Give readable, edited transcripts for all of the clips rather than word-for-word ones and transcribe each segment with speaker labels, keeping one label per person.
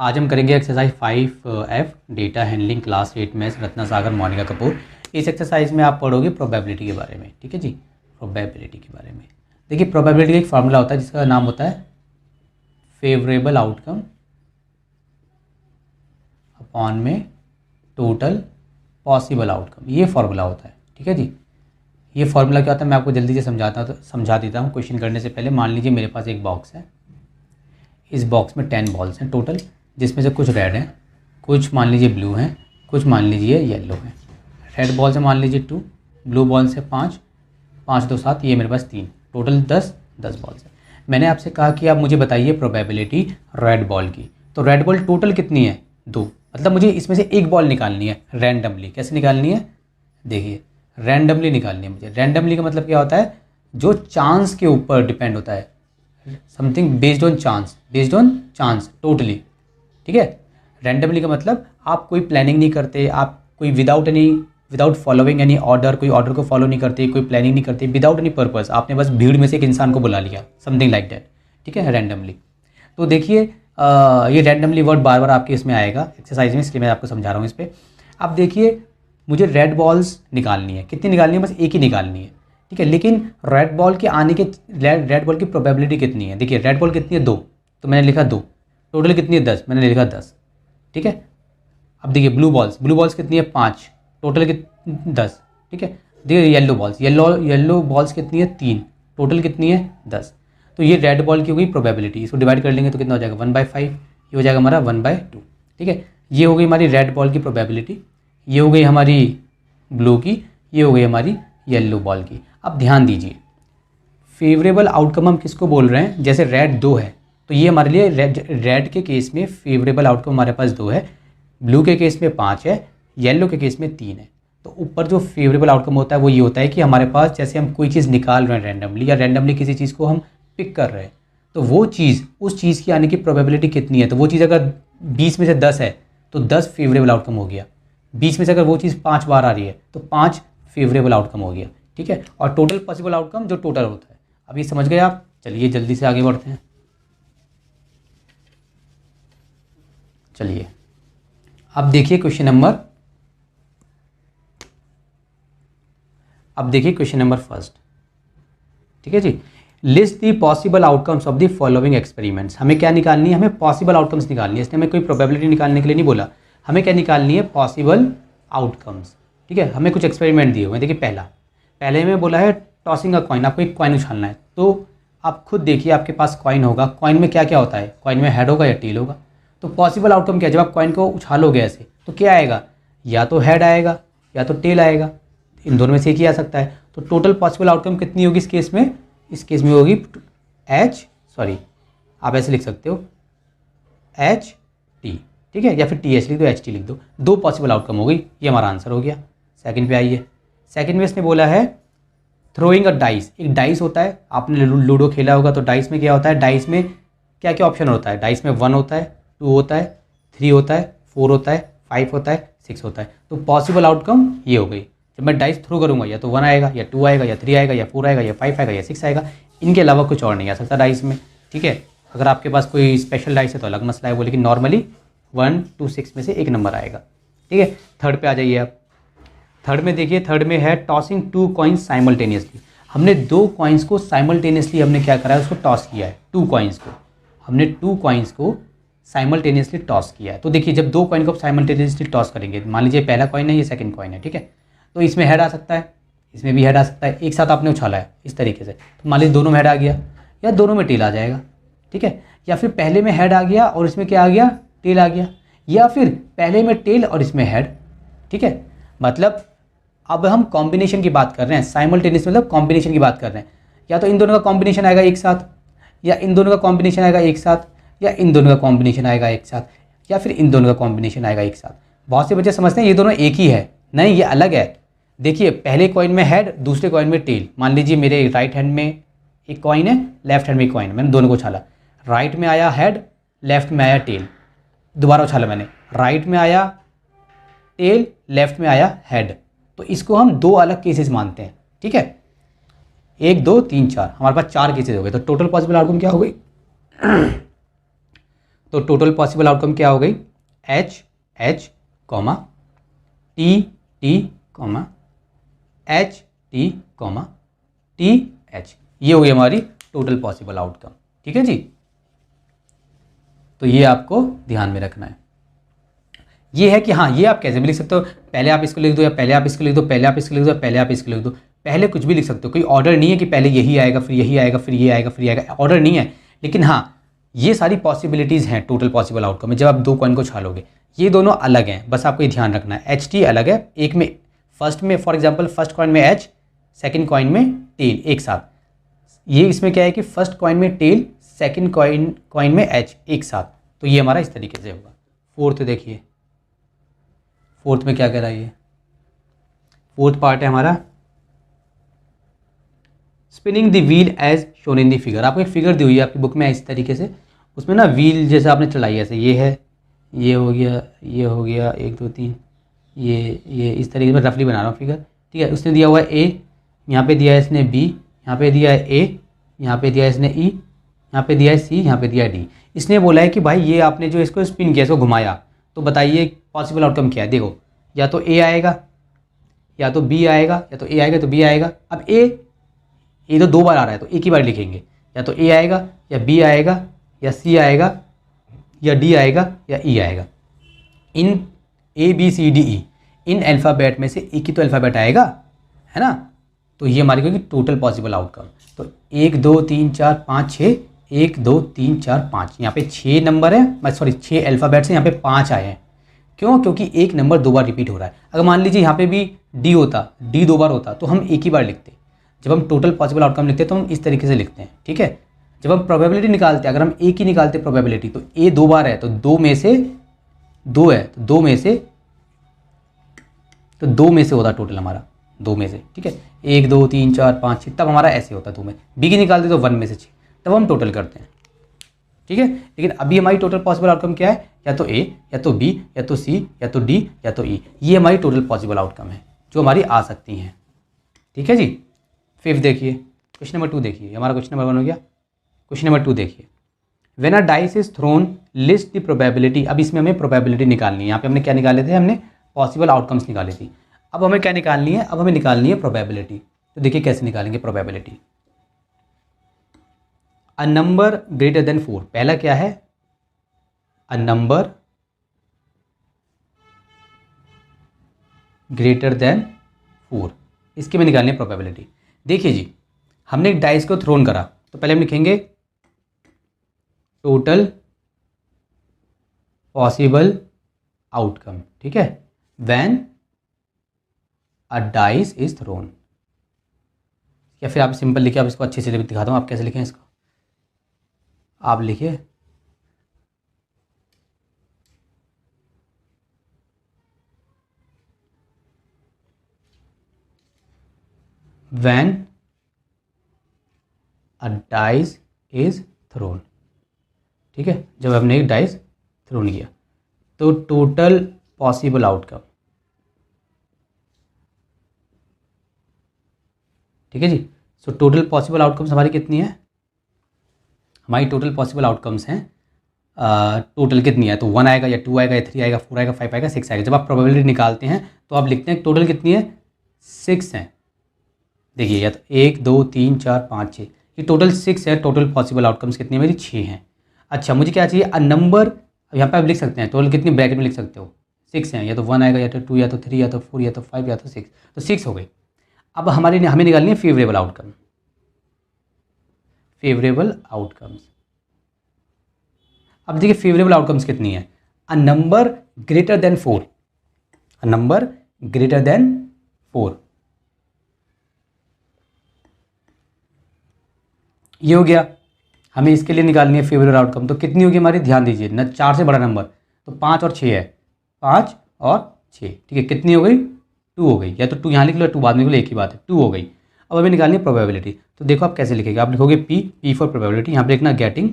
Speaker 1: आज हम करेंगे exercise 5F data handling class 8 में रत्ना सागर मोनिका कपूर। इस एक्सरसाइज में आप पढ़ोगे प्रोबेबिलिटी के बारे में। ठीक है जी, प्रोबेबिलिटी के बारे में। देखिए प्रोबेबिलिटी का एक फार्मूला होता है जिसका नाम होता है फेवरेबल आउटकम अपॉन में टोटल पॉसिबल आउटकम, ये फार्मूला होता है। ठीक है जी, ये फार्मूला क्या होता है मैं आपको जल्दी से समझा देता हूँ। क्वेश्चन करने से पहले मान लीजिए मेरे पास एक बॉक्स है, इस बॉक्स में 10 बॉल्स हैं टोटल, जिसमें से कुछ रेड हैं, कुछ मान लीजिए ब्लू हैं, कुछ मान लीजिए येलो हैं। रेड बॉल से मान लीजिए 2, ब्लू बॉल से 5, 5 2 7, ये मेरे पास 3, टोटल 10 बॉल्स हैं। मैंने आपसे कहा कि आप मुझे बताइए प्रोबेबिलिटी रेड बॉल की। तो रेड बॉल टोटल कितनी है? 2, मतलब मुझे इसमें से एक बॉल निकालनी है रैंडमली। कैसे निकालनी है? देखिए रैंडमली निकालनी है मुझे। रैंडमली का मतलब क्या होता है? जो चांस के ऊपर डिपेंड होता है, something based on chance totally. ठीक है, रैंडमली का मतलब आप कोई प्लानिंग नहीं करते, आप कोई विदाउट फॉलोइंग एनी ऑर्डर, कोई ऑर्डर को फॉलो नहीं करते, कोई प्लानिंग नहीं करते, विदाउट एनी पर्पस आपने बस भीड़ में से एक इंसान को बुला लिया, समथिंग लाइक दैट। ठीक है, रैंडमली। तो देखिए ये रैंडमली वर्ड बार बार आपके इसमें आएगा एक्सरसाइज में, इसलिए मैं आपको समझा रहा हूँ इस पर। अब देखिए मुझे रेड बॉल्स निकालनी है। कितनी निकालनी है? बस एक ही निकालनी है। ठीक है, लेकिन रेड बॉल के आने के रेड बॉल की प्रोबेबिलिटी कितनी है? देखिए रेड बॉल कितनी है? 2, तो मैंने लिखा 2। टोटल कितनी है? 10, मैंने लिखा 10। ठीक है, अब देखिए ब्लू बॉल्स कितनी है? 5, टोटल 10। ठीक है, देखिए येलो बॉल्स कितनी है? 3, टोटल कितनी है? 10। तो ये रेड बॉल की हो गई प्रोबेबिलिटी। इसको डिवाइड कर लेंगे तो कितना हो जाएगा? 1/5। ये हो जाएगा हमारा 1/2। ठीक है, ये हो गई हमारी रेड बॉल की प्रोबेबिलिटी, ये हो गई हमारी ब्लू की, ये हो गई हमारी येलो बॉल की। अब ध्यान दीजिए फेवरेबल आउटकम हम किसको बोल रहे हैं? जैसे रेड 2 है तो ये हमारे लिए रेड के केस में फेवरेबल आउटकम हमारे पास 2 है, ब्लू के केस में 5 है, येलो के केस में 3 है। तो ऊपर जो फेवरेबल आउटकम होता है वो ये होता है कि हमारे पास जैसे हम कोई चीज़ निकाल रहे हैं रैंडमली, या रैंडमली किसी चीज़ को हम पिक कर रहे हैं, तो वो चीज़ उस चीज़ की आने की प्रोबेबिलिटी कितनी है? तो वो चीज़ अगर 20 में से 10 है तो 10 फेवरेबल आउटकम हो गया। 20 में से अगर वो चीज़ 5 बार आ रही है तो 5 फेवरेबल आउटकम हो गया। ठीक है, और टोटल पॉसिबल आउटकम जो टोटल होता है। अब ये समझ गए आप? चलिए जल्दी से आगे बढ़ते हैं। चलिए अब देखिए क्वेश्चन नंबर फर्स्ट। ठीक है जी, list the possible outcomes of the following experiments. हमें क्या निकालनी है? हमें पॉसिबल आउटकम्स निकालनी है। इसने हमें कोई प्रोबेबिलिटी निकालने के लिए नहीं बोला, हमें क्या निकालनी है? Possible outcomes. ठीक है, हमें कुछ एक्सपेरिमेंट दिए हुए हैं। देखिए पहले में बोला है टॉसिंग अ कॉइन, आपको एक कॉइन उछालना है। तो आप खुद देखिए आपके पास कॉइन होगा, कॉइन में क्या क्या होता है? कॉइन में हेड होगा या टेल होगा। तो पॉसिबल आउटकम क्या है? जब आप कॉइन को उछालोगे ऐसे तो क्या आएगा? या तो हेड आएगा या तो टेल आएगा, इन दोनों में से एक ही आ सकता है। तो टोटल पॉसिबल आउटकम कितनी होगी इस केस में? इस केस में होगी आप ऐसे लिख सकते हो HT। ठीक है, या फिर TH लिख दो, HT लिख दो। 2 पॉसिबल आउटकम हो गई, ये हमारा आंसर हो गया। सेकंड पे आइए। सेकंड में इसने बोला है थ्रोइंग अ डाइस। एक डाइस होता है, आपने लूडो खेला होगा तो डाइस में क्या होता है? डाइस में क्या क्या ऑप्शन होता है? डाइस में 1 होता है, 2 होता है, 3 होता है, 4 होता है, 5 होता है, 6 होता है। तो पॉसिबल आउटकम ये हो गई। जब मैं डाइस थ्रो करूँगा या तो 1 आएगा, या 2 आएगा, या 3 आएगा, या 4 आएगा, या 5 आएगा, या 6 आएगा। इनके अलावा कुछ और नहीं आ सकता डाइस में। ठीक है, अगर आपके पास कोई स्पेशल डाइस है तो अलग मसला है वो, लेकिन नॉर्मली 1 2 6 में से एक नंबर आएगा। ठीक है, थर्ड पे आ जाइए आप। थर्ड में देखिए, थर्ड में है टॉसिंग 2 कॉइन्स साइमल्टेनियसली। हमने 2 कॉइन्स को साइमल्टेनियसली हमने क्या करा है? उसको टॉस किया है। 2 कॉइन्स को हमने 2 कॉइन्स को साइमल्टेनियसली टॉस किया है। तो देखिए जब 2 कॉइन को साइमल्टेनियसली टॉस करेंगे, मान लीजिए पहला कॉइन है, ये सेकंड कॉइन है। ठीक है, तो इसमें हेड आ सकता है, इसमें भी हेड आ सकता है। एक साथ आपने उछाला है इस तरीके से, तो मान लीजिए दोनों में हेड आ गया, या दोनों में टेल आ जाएगा। ठीक है, या फिर पहले में हेड आ गया और इसमें क्या आ गया? टेल आ गया, या फिर पहले में टेल और इसमें हेड। ठीक है, मतलब अब हम कॉम्बिनेशन की बात कर रहे हैं। साइमल्टेनियस मतलब कॉम्बिनेशन की बात कर रहे हैं। या तो इन दोनों का कॉम्बिनेशन आएगा एक साथ, या इन दोनों का कॉम्बिनेशन आएगा एक साथ, या इन दोनों का कॉम्बिनेशन आएगा एक साथ, या फिर इन दोनों का कॉम्बिनेशन आएगा एक साथ। बहुत से बच्चे समझते हैं ये दोनों एक ही है, नहीं ये अलग है। देखिए पहले कॉइन में हेड, दूसरे कॉइन में टेल। मान लीजिए मेरे राइट हैंड में एक कॉइन है, लेफ्ट हैंड में एक कॉइन है, मैंने दोनों को उछाला। राइट में आया हेड, लेफ्ट में आया टेल। दोबारा उछाला मैंने, राइट में आया टेल, लेफ्ट में आया हेड। तो इसको हम 2 अलग केसेस मानते हैं। ठीक है, 1 2 3 4, हमारे पास 4 केसेस हो गए। तो टोटल पॉसिबल आउटकम क्या हो गई? तो टोटल पॉसिबल आउटकम क्या हो गई, H H comma T T comma H T comma T H, ये हो गई हमारी टोटल पॉसिबल आउटकम। ठीक है जी, तो ये आपको ध्यान में रखना है। ये है कि हाँ, ये आप कैसे भी लिख सकते हो, पहले आप इसको लिख दो या पहले आप इसको लिख दो, पहले आप इसको लिख दो, पहले आप इसको लिख दो, पहले कुछ भी लिख सकते हो, कोई ऑर्डर नहीं है कि पहले यही आएगा फिर यही आएगा फिर ये आएगा फिर ये आएगा, ऑर्डर नहीं है। लेकिन हाँ, ये सारी पॉसिबिलिटीज़ हैं टोटल पॉसिबल आउटकम में। जब आप दो कॉइन को छालोगे, ये दोनों अलग हैं, बस आपको ये ध्यान रखना है। एच टी अलग है, एक में फर्स्ट में फॉर एग्जाम्पल फर्स्ट कॉइन में एच, सेकेंड कॉइन में टेल एक साथ। ये इसमें क्या है कि फर्स्ट कॉइन में टेल, सेकेंड कॉइन में एच एक साथ, तो ये हमारा इस तरीके से होगा। फोर्थ देखिए, फोर्थ में क्या कह रहा है, ये फोर्थ पार्ट है हमारा spinning the wheel as shown in the figure. आपको एक फिगर दी हुई है आपकी बुक में इस तरीके से, उसमें ना व्हील जैसे आपने चलाई ऐसे, ये है, ये हो गया, ये हो गया, 1 2 3, ये इस तरीके से रफली बना रहा हूँ फिगर। ठीक है, उसने दिया हुआ है ए, यहाँ पे दिया है इसने बी, यहाँ पे दिया है ए, यहाँ पे दिया है इसने ई, यहाँ पे दिया है सी, यहाँ पे दिया है डी। इसने बोला है कि भाई ये आपने जो इसको स्पिन किया, इसको घुमाया, तो बताइए पॉसिबल आउटकम क्या है। देखो, या तो ए आएगा या तो बी आएगा, या तो ए आएगा तो बी आएगा। अब ए तो 2 बार आ रहा है तो एक ही बार लिखेंगे, या तो ए आएगा या बी आएगा या सी आएगा या डी आएगा या ई आएगा। इन A B C D E, इन अल्फ़ाबेट में से एक ही तो अल्फ़ाबेट आएगा, है ना। तो ये हमारी होगी टोटल पॉसिबल आउटकम। तो 1 2 3 4 5 6, 1 2 3 4 5, यहाँ पे 6 नंबर है, सॉरी 6 अल्फ़ाबेट्स हैं, यहाँ पे 5 आए हैं। क्यों? क्योंकि एक नंबर 2 बार रिपीट हो रहा है। अगर मान लीजिए यहाँ पे भी डी होता, डी 2 बार होता, तो हम एक ही बार लिखते। जब हम टोटल पॉसिबल आउटकम लिखते हैं तो हम इस तरीके से लिखते हैं। ठीक है, जब हम प्रोबेबिलिटी निकालते हैं, अगर हम एक ही निकालते प्रोबेबिलिटी, तो ए 2 बार है तो 2 में से 2 है, तो 2 में से होता टोटल हमारा, 2 में से। ठीक है, 1 2 3 4 5 6, तब हमारा ऐसे होता 2 में। बी की निकालते तो 1 में से 6, तब हम टोटल करते हैं। ठीक है, लेकिन अभी हमारी टोटल पॉसिबल आउटकम क्या है, या तो ए या तो बी या तो सी या तो डी या तो ई, ये हमारी टोटल पॉसिबल आउटकम है जो हमारी आ सकती हैं। ठीक है जी। फिफ्थ देखिए, क्वेश्चन नंबर 2 देखिए, हमारा क्वेश्चन नंबर 1 हो गया। क्वेश्चन नंबर 2 देखिए, when a dice is throne list the probability. अब इसमें हमें प्रोबेबिलिटी निकालनी है। यहाँ पे हमने क्या निकाले थे, हमने पॉसिबल आउटकम्स निकाली थी। अब हमें क्या निकालनी है, अब हमें निकालनी है प्रोबेबिलिटी। तो देखिए कैसे निकालेंगे probability. A number greater than 4, पहला क्या है, अ नंबर ग्रेटर देन 4, इसकी में निकालनी है प्रोबेबिलिटी। देखिए जी, हमने एक डाइस को थ्रोन करा, तो पहले हम लिखेंगे टोटल पॉसिबल आउटकम। ठीक है, when a dice is throne, या फिर आप सिंपल लिखिए, आप इसको अच्छे से दिखाता हूँ आप कैसे लिखें इसको। आप लिखिए when a dice is throne. ठीक है, जब हमने एक डाइस थ्रोन किया, तो टोटल पॉसिबल आउटकम। ठीक है जी, सो टोटल पॉसिबल आउटकम्स हमारी कितनी है, हमारी टोटल पॉसिबल आउटकम्स हैं, टोटल कितनी है, तो 1 आएगा या 2 आएगा या 3 आएगा, 4 आएगा, 5 आएगा, 6 आएगा। जब आप प्रोबेबिलिटी निकालते हैं तो आप लिखते हैं टोटल कितनी है, 6 है। देखिए, या तो 1 2 3 4 5 6, ये टोटल 6 है। टोटल पॉसिबल आउटकम्स कितनी है मेरी, 6 हैं। अच्छा, मुझे क्या चाहिए, अ नंबर, यहाँ पे आप लिख सकते हैं टोटल कितनी, ब्रैकेट में लिख सकते हो, 6 हैं, या तो 1 आएगा या तो 2 या तो 3 या तो 4 या तो 5 या तो 6, तो 6 हो गई। अब हमें निकालनी है फेवरेबल आउटकम, फेवरेबल आउटकम्स। अब देखिए फेवरेबल आउटकम्स कितनी है, a number greater than 4, a number greater than 4, ये हो गया। हमें इसके लिए निकालनी है फेवरेबल आउटकम, तो कितनी होगी हमारी, ध्यान दीजिए ना, 4 से बड़ा नंबर, तो 5 और 6 है, 5 और 6। ठीक है, कितनी हो गई, 2 हो गई, या तो 2 यहाँ लिख लो, 2 बाद में लिख लो, एक ही बात है, 2 हो गई। अब हमें निकालनी है प्रोबेबिलिटी। तो देखो आप कैसे लिखेंगे, आप लिखोगे पी फॉर प्रोबेबिलिटी, यहाँ पे लिखना गेटिंग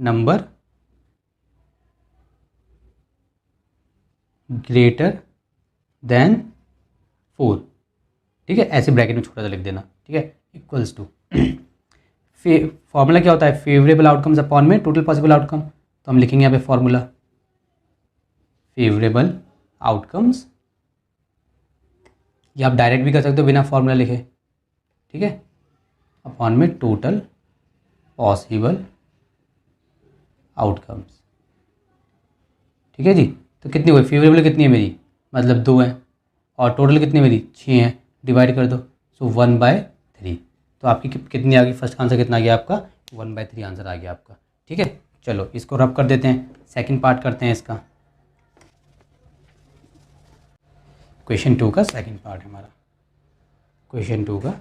Speaker 1: नंबर ग्रेटर देन 4। ठीक है, ऐसे ब्रैकेट में छोटा सा लिख देना। ठीक है, इक्वल्स टू फॉर्मूला क्या होता है, फेवरेबल आउटकम्स अपॉन में टोटल पॉसिबल आउटकम। तो हम लिखेंगे यहाँ पे फॉर्मूला फेवरेबल आउटकम्स, या आप डायरेक्ट भी कर सकते हो बिना फॉर्मूला लिखे, ठीक है, अपॉन में टोटल पॉसिबल आउटकम्स। ठीक है जी। तो कितनी हुई, फेवरेबल कितनी है मेरी, मतलब 2 है, और टोटल कितनी मेरी 6 है, डिवाइड कर दो, सो 1/3। तो आपकी कितनी आ गई, फर्स्ट आंसर कितना आ गया आपका, 1/3 आंसर आ गया आपका। ठीक है, चलो इसको रब कर देते हैं, सेकंड पार्ट करते हैं इसका। क्वेश्चन 2 का सेकंड पार्ट हमारा, क्वेश्चन 2 का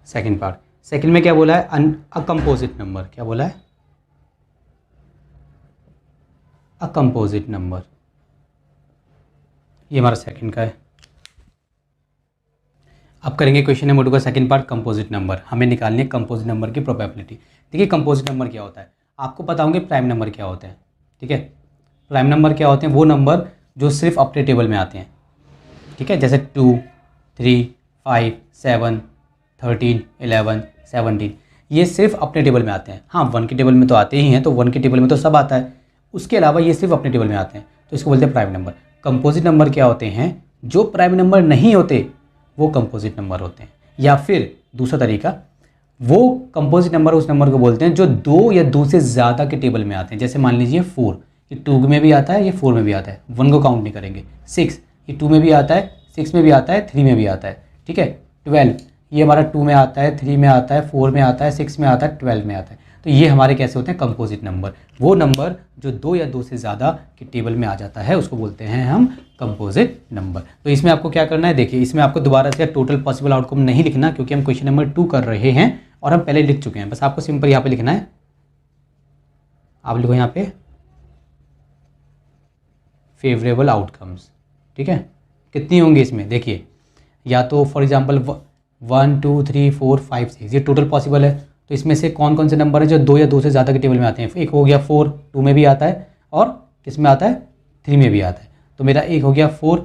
Speaker 1: सेकंड पार्ट। सेकंड में क्या बोला है, अ कंपोजिट नंबर, क्या बोला है, अ कंपोजिट नंबर, ये हमारा सेकंड का है। अब करेंगे क्वेश्चन नंबर 2 का सेकंड पार्ट, कंपोजिट नंबर। हमें निकालनी है कंपोजिट नंबर की प्रोबेबिलिटी। देखिए कंपोजिट नंबर क्या होता है, आपको पता होंगे प्राइम नंबर क्या होते हैं। ठीक है, प्राइम नंबर क्या होते हैं, वो नंबर जो सिर्फ अपने टेबल में आते हैं। ठीक है, जैसे 2, 3, 5, 7, 13, 11, 17, ये सिर्फ अपने टेबल में आते हैं। हाँ, 1 के टेबल में तो आते ही हैं, तो 1 के टेबल में तो सब आता है, उसके अलावा ये सिर्फ अपने टेबल में आते हैं, तो इसको बोलते हैं प्राइम नंबर। कंपोजिट नंबर क्या होते हैं, जो प्राइम नंबर नहीं होते वो कंपोजिट नंबर होते हैं। या फिर दूसरा तरीका, वो कंपोजिट नंबर उस नंबर को बोलते हैं जो 2 या 2 से ज़्यादा के टेबल में आते हैं। जैसे मान लीजिए 4, ये 2 में भी आता है, ये 4 में भी आता है, 1 को काउंट नहीं करेंगे। 6, ये 2 में भी आता है, 6 में भी आता है, 3 में भी आता है। ठीक है, 12, ये हमारा 2 में आता है, 3 में आता है, 4 में आता है, 6 में आता है, 12 में आता है। तो ये हमारे कैसे होते हैं, कंपोजिट नंबर। वो नंबर जो 2 या 2 से ज़्यादा के टेबल में आ जाता है उसको बोलते हैं हम कंपोजिट नंबर। तो इसमें आपको क्या करना है, देखिए इसमें आपको दोबारा से टोटल पॉसिबल आउटकम नहीं लिखना, क्योंकि हम क्वेश्चन नंबर 2 कर रहे हैं और हम पहले लिख चुके हैं। बस आपको सिंपल यहाँ पे लिखना है, आप लिखो यहाँ पे फेवरेबल आउटकम्स। ठीक है, कितनी होंगी इसमें, देखिए या तो फॉर एग्जांपल 1, 2, 3, 4, 5, 6, ये टोटल पॉसिबल है। तो इसमें से कौन कौन से नंबर है जो 2 या 2 से ज़्यादा के टेबल में आते हैं। एक हो गया 4, 2 में भी आता है, और किस में आता है, 3 में भी आता है। तो मेरा एक हो गया 4,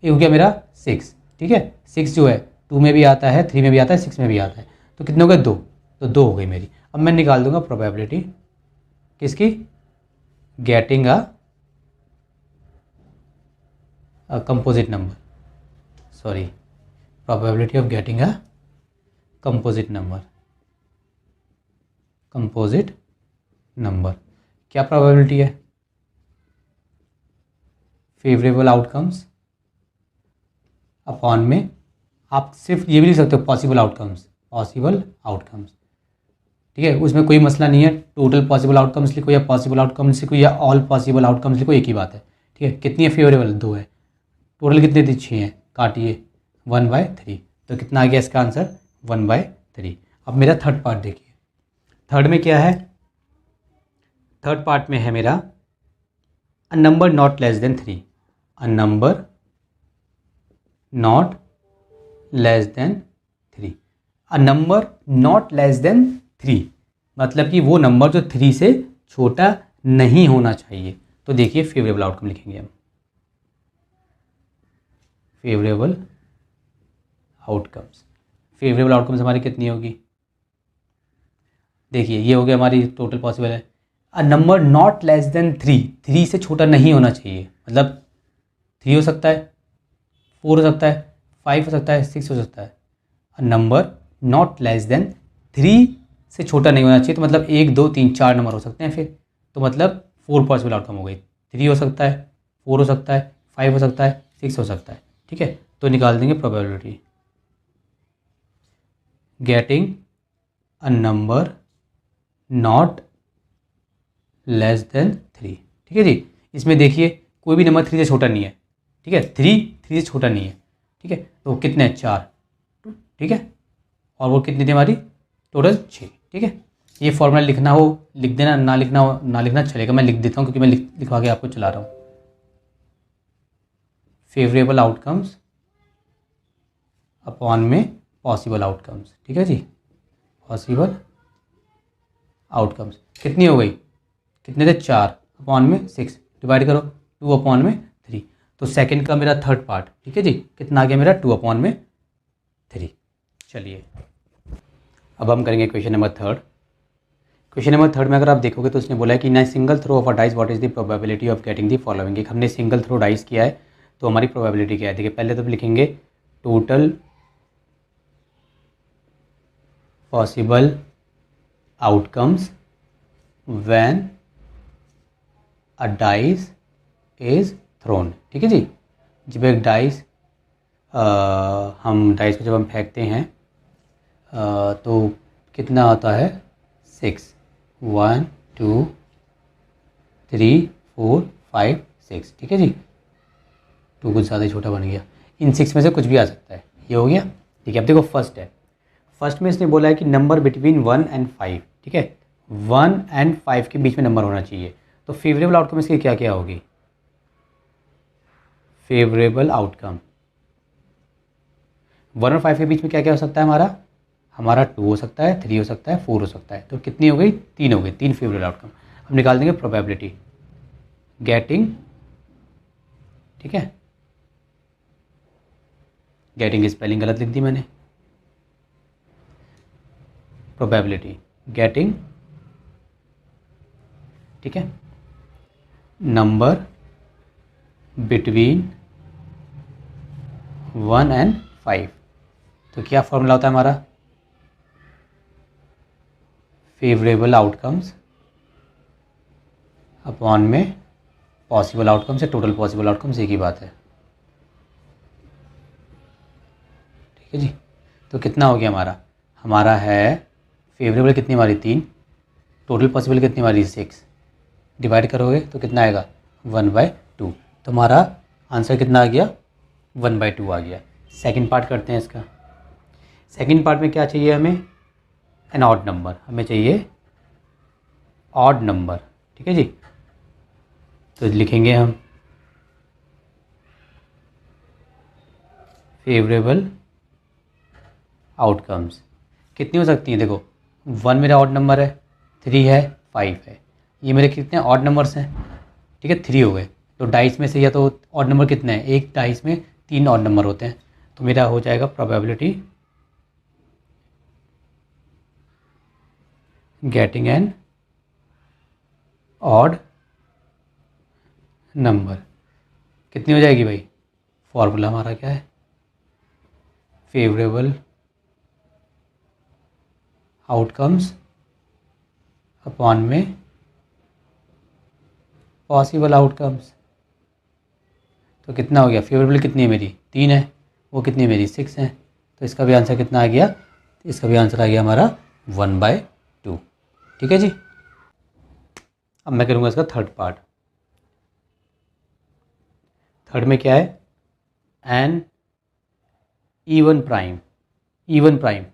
Speaker 1: एक हो गया मेरा 6। ठीक है, 6 जो है 2 में भी आता है, 3 में भी आता है, 6 में भी आता है। तो कितने हो गए, 2, तो 2 हो गई मेरी। अब मैं निकाल दूंगा प्रोबेबिलिटी किसकी, getting a composite number, sorry, probability of getting a composite number. Composite number क्या प्रोबेबिलिटी है, फेवरेबल आउटकम्स अपॉन में, आप सिर्फ ये भी लिख सकते हो पॉसिबल आउटकम्स, पॉसिबल आउटकम्स। ठीक है, उसमें कोई मसला नहीं है, टोटल पॉसिबल आउटकम्स लिखो या पॉसिबल आउटकम्स लिखो या ऑल पॉसिबल आउटकम्स लिखो, एक ही बात है। ठीक है, कितनी है फेवरेबल, 2 है, टोटल कितने थी, 6 हैं, काटिए 1/3। तो कितना आ गया इसका आंसर, 1/3। अब मेरा थर्ड पार्ट देखिए, थर्ड में क्या है, थर्ड पार्ट में है मेरा a number not less than 3, a number not less than 3, a number not less than 3, मतलब कि वो नंबर जो 3 से छोटा नहीं होना चाहिए। तो देखिए फेवरेबल आउटकम लिखेंगे हम, फेवरेबल आउटकम्स। फेवरेबल आउटकम्स हमारी कितनी होगी, देखिए ये हो गया हमारी टोटल पॉसिबल है, a number not less than 3, 3 से छोटा नहीं होना चाहिए, मतलब 3 हो सकता है, 4 हो सकता है, 5 हो सकता है, 6 हो सकता है। A number not less than 3 से छोटा नहीं होना चाहिए, तो मतलब 1, 2, 3, 4 नंबर हो सकते हैं फिर, तो मतलब 4 पॉसिबल आउटकम हो गई। 3 हो सकता है, 4 हो सकता है, 5 हो सकता है, 6 हो सकता है। ठीक है, तो निकाल देंगे probability getting a number not less than 3। ठीक है जी, इसमें देखिए कोई भी नंबर 3 से छोटा नहीं है। ठीक है, 3 से छोटा नहीं है। ठीक है, तो कितने हैं, 4। ठीक है, और वो कितनी थी हमारी, टोटल 6। ठीक है, ये फॉर्मूला लिखना हो लिख देना, ना लिखना हो ना लिखना चलेगा, मैं लिख देता हूँ क्योंकि मैं लिखवा के आपको चला रहा हूँ। फेवरेबल आउटकम्स अपॉन में पॉसिबल आउटकम्स। ठीक है जी, पॉसिबल आउटकम्स कितनी हो गई, कितने थे, 4 अपॉन में 6, डिवाइड करो 2 अपॉन में 3। तो सेकंड का मेरा थर्ड पार्ट, ठीक है जी, कितना आ गया मेरा, 2 अपॉन में 3। चलिए अब हम करेंगे question number third. Question number third में अगर आप देखोगे तो उसने बोला है कि in single throw of a dice what is the probability of getting the following. एक हमने सिंगल थ्रो डाइस किया है तो हमारी प्रोबेबिलिटी क्या है। देखिए पहले तो लिखेंगे total possible outcomes when a dice is throne. ठीक है जी। जब एक डाइस हम डाइस को जब हम फेंकते हैं तो कितना आता है 6, 1 2 3 4 5 6। ठीक है जी। 2 कुछ ज़्यादा ही छोटा बन गया। इन 6 में से कुछ भी आ सकता है। ये हो गया। ठीक है अब देखो फर्स्ट है। फर्स्ट में इसने बोला है कि नंबर बिटवीन 1 एंड 5। ठीक है 1 एंड 5 के बीच में नंबर होना चाहिए। तो फेवरेबल आउटकम इसकी क्या क्या होगी। फेवरेबल आउटकम 1 और 5 के बीच में क्या क्या हो सकता है हमारा 2 हो सकता है, 3 हो सकता है, 4 हो सकता है। तो कितनी हो गई 3 हो गई। 3 फेवरेबल आउटकम। हम निकाल देंगे प्रोबेबिलिटी गेटिंग। ठीक है गेटिंग की स्पेलिंग गलत लिख दी मैंने। Probability getting. ठीक है नंबर बिटवीन 1 एंड 5। तो क्या फॉर्मूला होता है हमारा फेवरेबल आउटकम्स अपॉन में पॉसिबल आउटकम्स है। टोटल पॉसिबल आउटकम्स एक ही बात है। ठीक है जी। तो कितना हो गया हमारा है फेवरेबल कितनी हमारी 3, टोटल पॉसिबल कितनी हमारी 6। डिवाइड करोगे तो कितना आएगा 1/2। तो हमारा आंसर कितना आ गया 1/2 आ गया। सेकंड पार्ट करते हैं इसका। सेकंड पार्ट में क्या चाहिए हमें एन ऑड नंबर। हमें चाहिए ऑड नंबर। ठीक है जी। तो लिखेंगे हम फेवरेबल आउटकम्स कितनी हो सकती हैं। देखो 1 मेरा ऑड नंबर है, 3 है, 5 है। ये मेरे कितने ऑड नंबर्स हैं। ठीक है 3 हो गए। तो डाइस में से या तो ऑड नंबर कितने हैं, एक डाइस में 3 ऑड नंबर होते हैं। तो मेरा हो जाएगा probability getting an odd number कितनी हो जाएगी भाई। फॉर्मूला हमारा क्या है फेवरेबल आउटकम्स अपॉन में पॉसिबल आउटकम्स। तो कितना हो गया फेवरेबल कितनी है मेरी 3 है, वो कितनी है मेरी 6 है। तो इसका भी आंसर कितना आ गया, इसका भी आंसर आ गया हमारा 1/2। ठीक है जी। अब मैं करूँगा इसका थर्ड पार्ट। थर्ड में क्या है an even prime. Even prime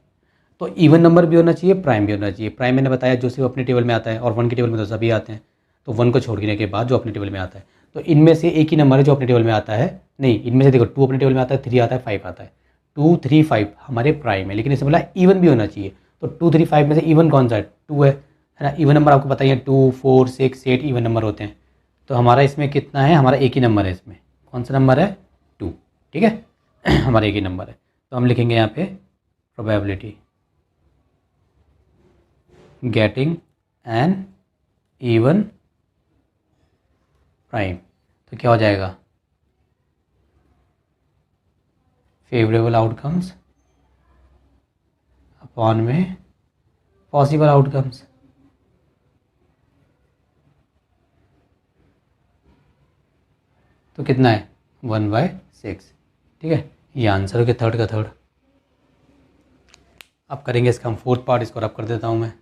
Speaker 1: तो इवन नंबर भी होना चाहिए, प्राइम भी होना चाहिए। प्राइम मैंने बताया जो सिर्फ अपने टेबल में आता है और 1 के टेबल में तो सभी आते हैं। तो 1 को छोड़ने के बाद जो अपने टेबल में आता है, तो इनमें से एक ही नंबर है जो अपने टेबल में आता है। नहीं इनमें से देखो 2 अपने टेबल में आता है, 3 आता है, 5 आता है। 2 3 5 हमारे प्राइम है, लेकिन इसमें बोला इवन भी होना चाहिए। तो 2 3 5 में से इवन कौन सा है 2 है ना। इवन नंबर आपको पता ही है 2 4 6 8 इवन नंबर होते हैं। तो हमारा इसमें कितना है, हमारा एक ही नंबर है। इसमें कौन सा नंबर है 2। ठीक है हमारा एक ही नंबर है। तो हम लिखेंगे यहाँ पे probability getting an even prime. तो क्या हो जाएगा फेवरेबल आउटकम्स अपॉन में पॉसिबल आउटकम्स। तो कितना है 1/6। ठीक है ये आंसर हो गया थर्ड का थर्ड। अब करेंगे इसका हम फोर्थ पार्ट। इसको रब कर देता हूँ मैं।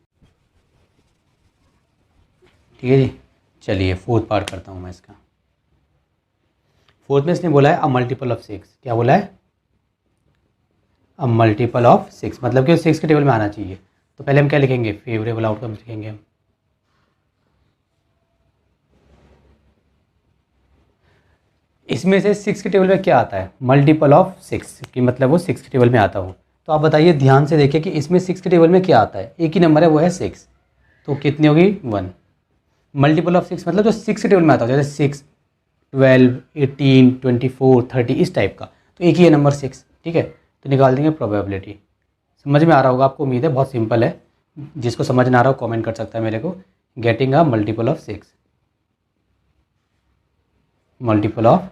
Speaker 1: ठीक है जी। चलिए फोर्थ पार्ट करता हूँ मैं इसका। फोर्थ में इसने बोला है अ मल्टीपल ऑफ 6। क्या बोला है अ मल्टीपल ऑफ 6 मतलब कि 6 के टेबल में आना चाहिए। तो पहले हम क्या लिखेंगे फेवरेबल आउटकम लिखेंगे हम। इसमें से 6 के टेबल में क्या आता है मल्टीपल ऑफ 6 की मतलब वो 6 के टेबल में आता हो। तो आप बताइए ध्यान से देखिए कि इसमें 6 के टेबल में क्या आता है। एक ही नंबर है वो है 6। तो कितनी होगी 1। मल्टीपल ऑफ 6 मतलब जो 6 के टेबल में आता है जैसे 6 12 18 24 30 इस टाइप का। तो एक ही है नंबर 6। ठीक है तो निकाल देंगे प्रोबेबिलिटी समझ में आ रहा होगा आपको, उम्मीद है। बहुत सिंपल है, जिसको समझ ना आ रहा हो कमेंट कर सकता है मेरे को। Getting a multiple of 6, multiple of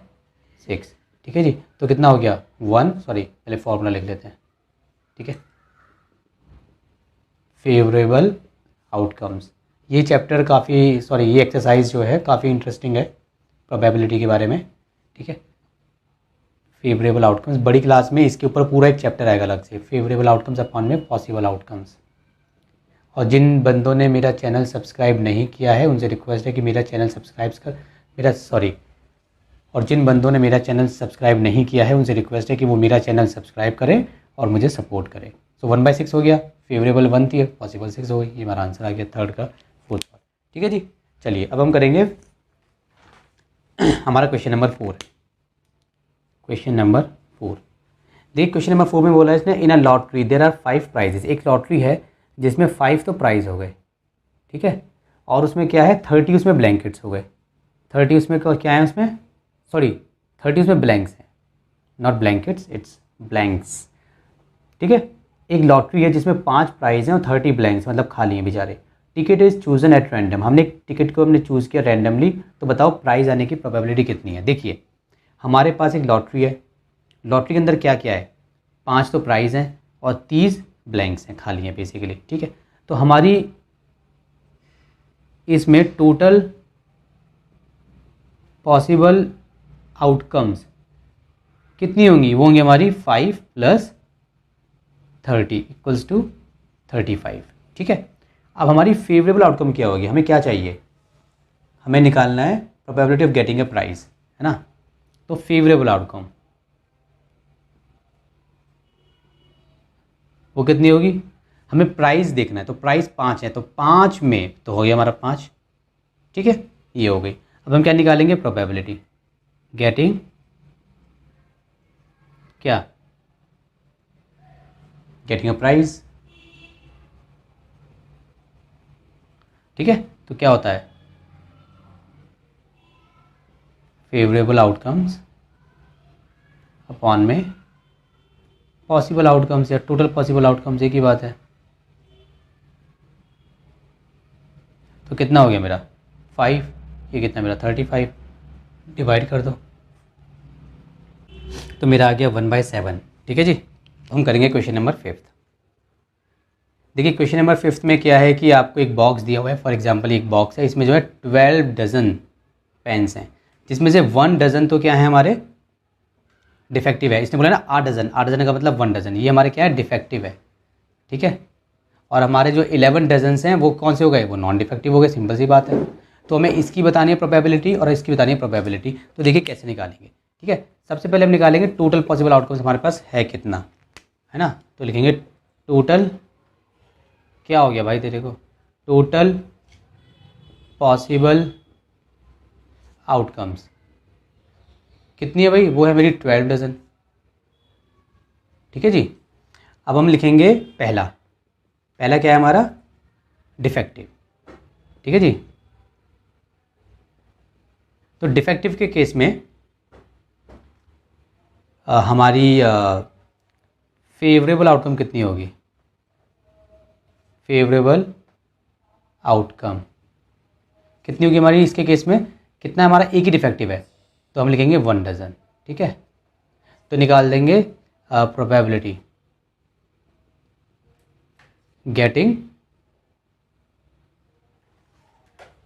Speaker 1: 6, ठीक है जी। तो कितना हो गया 1, सॉरी पहले फॉर्मूला लिख लेते हैं, ठीक है। फेवरेबल आउटकम्स, ये चैप्टर काफ़ी, सॉरी ये एक्सरसाइज जो है काफ़ी इंटरेस्टिंग है प्रोबेबिलिटी के बारे में, ठीक है। फेवरेबल आउटकम्स, बड़ी क्लास में इसके ऊपर पूरा एक चैप्टर आएगा अलग से, फेवरेबल आउटकम्स अपॉन में पॉसिबल आउटकम्स। और जिन बंदों ने मेरा चैनल सब्सक्राइब नहीं किया है उनसे रिक्वेस्ट है कि मेरा चैनल सब्सक्राइब कर, मेरा सॉरी, और जिन बंदों ने मेरा चैनल सब्सक्राइब नहीं किया है उनसे रिक्वेस्ट है कि वो मेरा चैनल सब्सक्राइब करें और मुझे सपोर्ट करें। सो 1/6 हो गया, फेवरेबल 1 थी, पॉसिबल 6 हो गई। ये हमारा आंसर आ गया थर्ड का फोर्थ पार्ट, ठीक है जी। चलिए अब हम करेंगे हमारा क्वेश्चन नंबर 4। क्वेश्चन नंबर 4, देख क्वेश्चन नंबर 4 में बोला है इसने, in a lottery there are 5 prizes. एक लॉटरी है जिसमें 5 तो प्राइज़ हो गए, ठीक है, और उसमें क्या है 30 उसमें ब्लैंकेट्स हो गए। 30 उसमें क्या है, उसमें सॉरी 30 उसमें ब्लैंक्स हैं, नॉट ब्लैंकेट्स, इट्स ब्लैंक्स, ठीक है। एक लॉटरी है जिसमें 5 प्राइज हैं और 30 ब्लैंक्स, मतलब खाली हैं बेचारे। Ticket is chosen at random, हमने टिकट को हमने चूज़ किया रैंडमली, तो बताओ प्राइज़ आने की प्रोबेबिलिटी कितनी है। देखिए हमारे पास एक लॉटरी है, लॉटरी के अंदर क्या क्या है, 5 तो प्राइज़ हैं और 30 ब्लैंक्स हैं, खाली हैं बेसिकली, ठीक है। तो हमारी इसमें टोटल पॉसिबल आउटकम्स कितनी होंगी, वो होंगी हमारी 5 + 30 इक्वल्स टू 35, ठीक है। अब हमारी फेवरेबल आउटकम क्या होगी, हमें क्या चाहिए, हमें निकालना है probability of getting a prize, है ना। तो फेवरेबल आउटकम वो कितनी होगी, हमें प्राइस देखना है, तो प्राइस 5 है, तो 5 में तो हो गया हमारा 5, ठीक है, ये हो गई। अब हम क्या निकालेंगे, प्रोबेबिलिटी गेटिंग क्या, गेटिंग अ प्राइज, ठीक है। तो क्या होता है, फेवरेबल आउटकम्स अपॉन में पॉसिबल आउटकम्स, या टोटल पॉसिबल आउटकम्स, एक ही बात है। तो कितना हो गया मेरा 5, ये कितना मेरा 35, डिवाइड कर दो, तो मेरा आ गया 1/7, ठीक है जी। तो हम करेंगे क्वेश्चन नंबर 5। देखिए क्वेश्चन नंबर 5 में क्या है कि आपको एक बॉक्स दिया हुआ है, फॉर एग्जांपल एक बॉक्स है, इसमें जो है 12 डजन पेन्स हैं, जिसमें से 1 डजन तो क्या है हमारे डिफेक्टिव है। इसने बोला ना 8 डजन, 8 डजन का मतलब 1 डजन, ये हमारे क्या है डिफेक्टिव है, ठीक है। और हमारे जो 11 डजन्स हैं वो कौन से हो गए, वो नॉन डिफेक्टिव हो गए, सिंपल सी बात है। तो हमें इसकी बतानी है प्रोबेबिलिटी और इसकी बतानी है प्रोबेबिलिटी। तो देखिए कैसे निकालेंगे, ठीक है। सबसे पहले हम निकालेंगे टोटल पॉसिबल आउटकम्स हमारे पास है कितना, है ना। तो लिखेंगे टोटल, क्या हो गया भाई तेरे को, टोटल पॉसिबल आउटकम्स कितनी है भाई, वो है मेरी 12 डजन, ठीक है जी। अब हम लिखेंगे पहला, पहला क्या है हमारा डिफेक्टिव, ठीक है जी। तो डिफेक्टिव के केस में हमारी फेवरेबल आउटकम कितनी होगी, फेवरेबल आउटकम कितनी होगी हमारी इसके केस में, कितना हमारा एक ही डिफेक्टिव है, तो हम लिखेंगे 1 डजन, ठीक है। तो निकाल देंगे प्रोबेबिलिटी गेटिंग,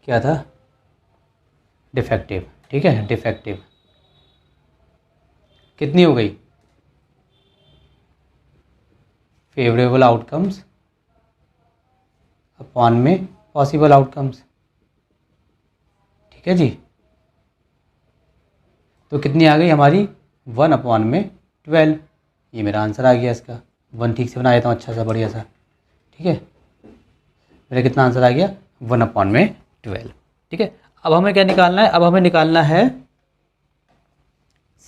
Speaker 1: क्या था डिफेक्टिव, ठीक है, डिफेक्टिव कितनी हो गई, फेवरेबल आउटकम्स अपॉन में पॉसिबल आउटकम्स, ठीक है जी। तो कितनी आ गई हमारी 1/12, ये मेरा आंसर आ गया इसका। 1 ठीक से बना देता हूँ अच्छा सा बढ़िया सा, ठीक है। मेरा कितना आंसर आ गया 1/12, ठीक है। अब हमें क्या निकालना है, अब हमें निकालना है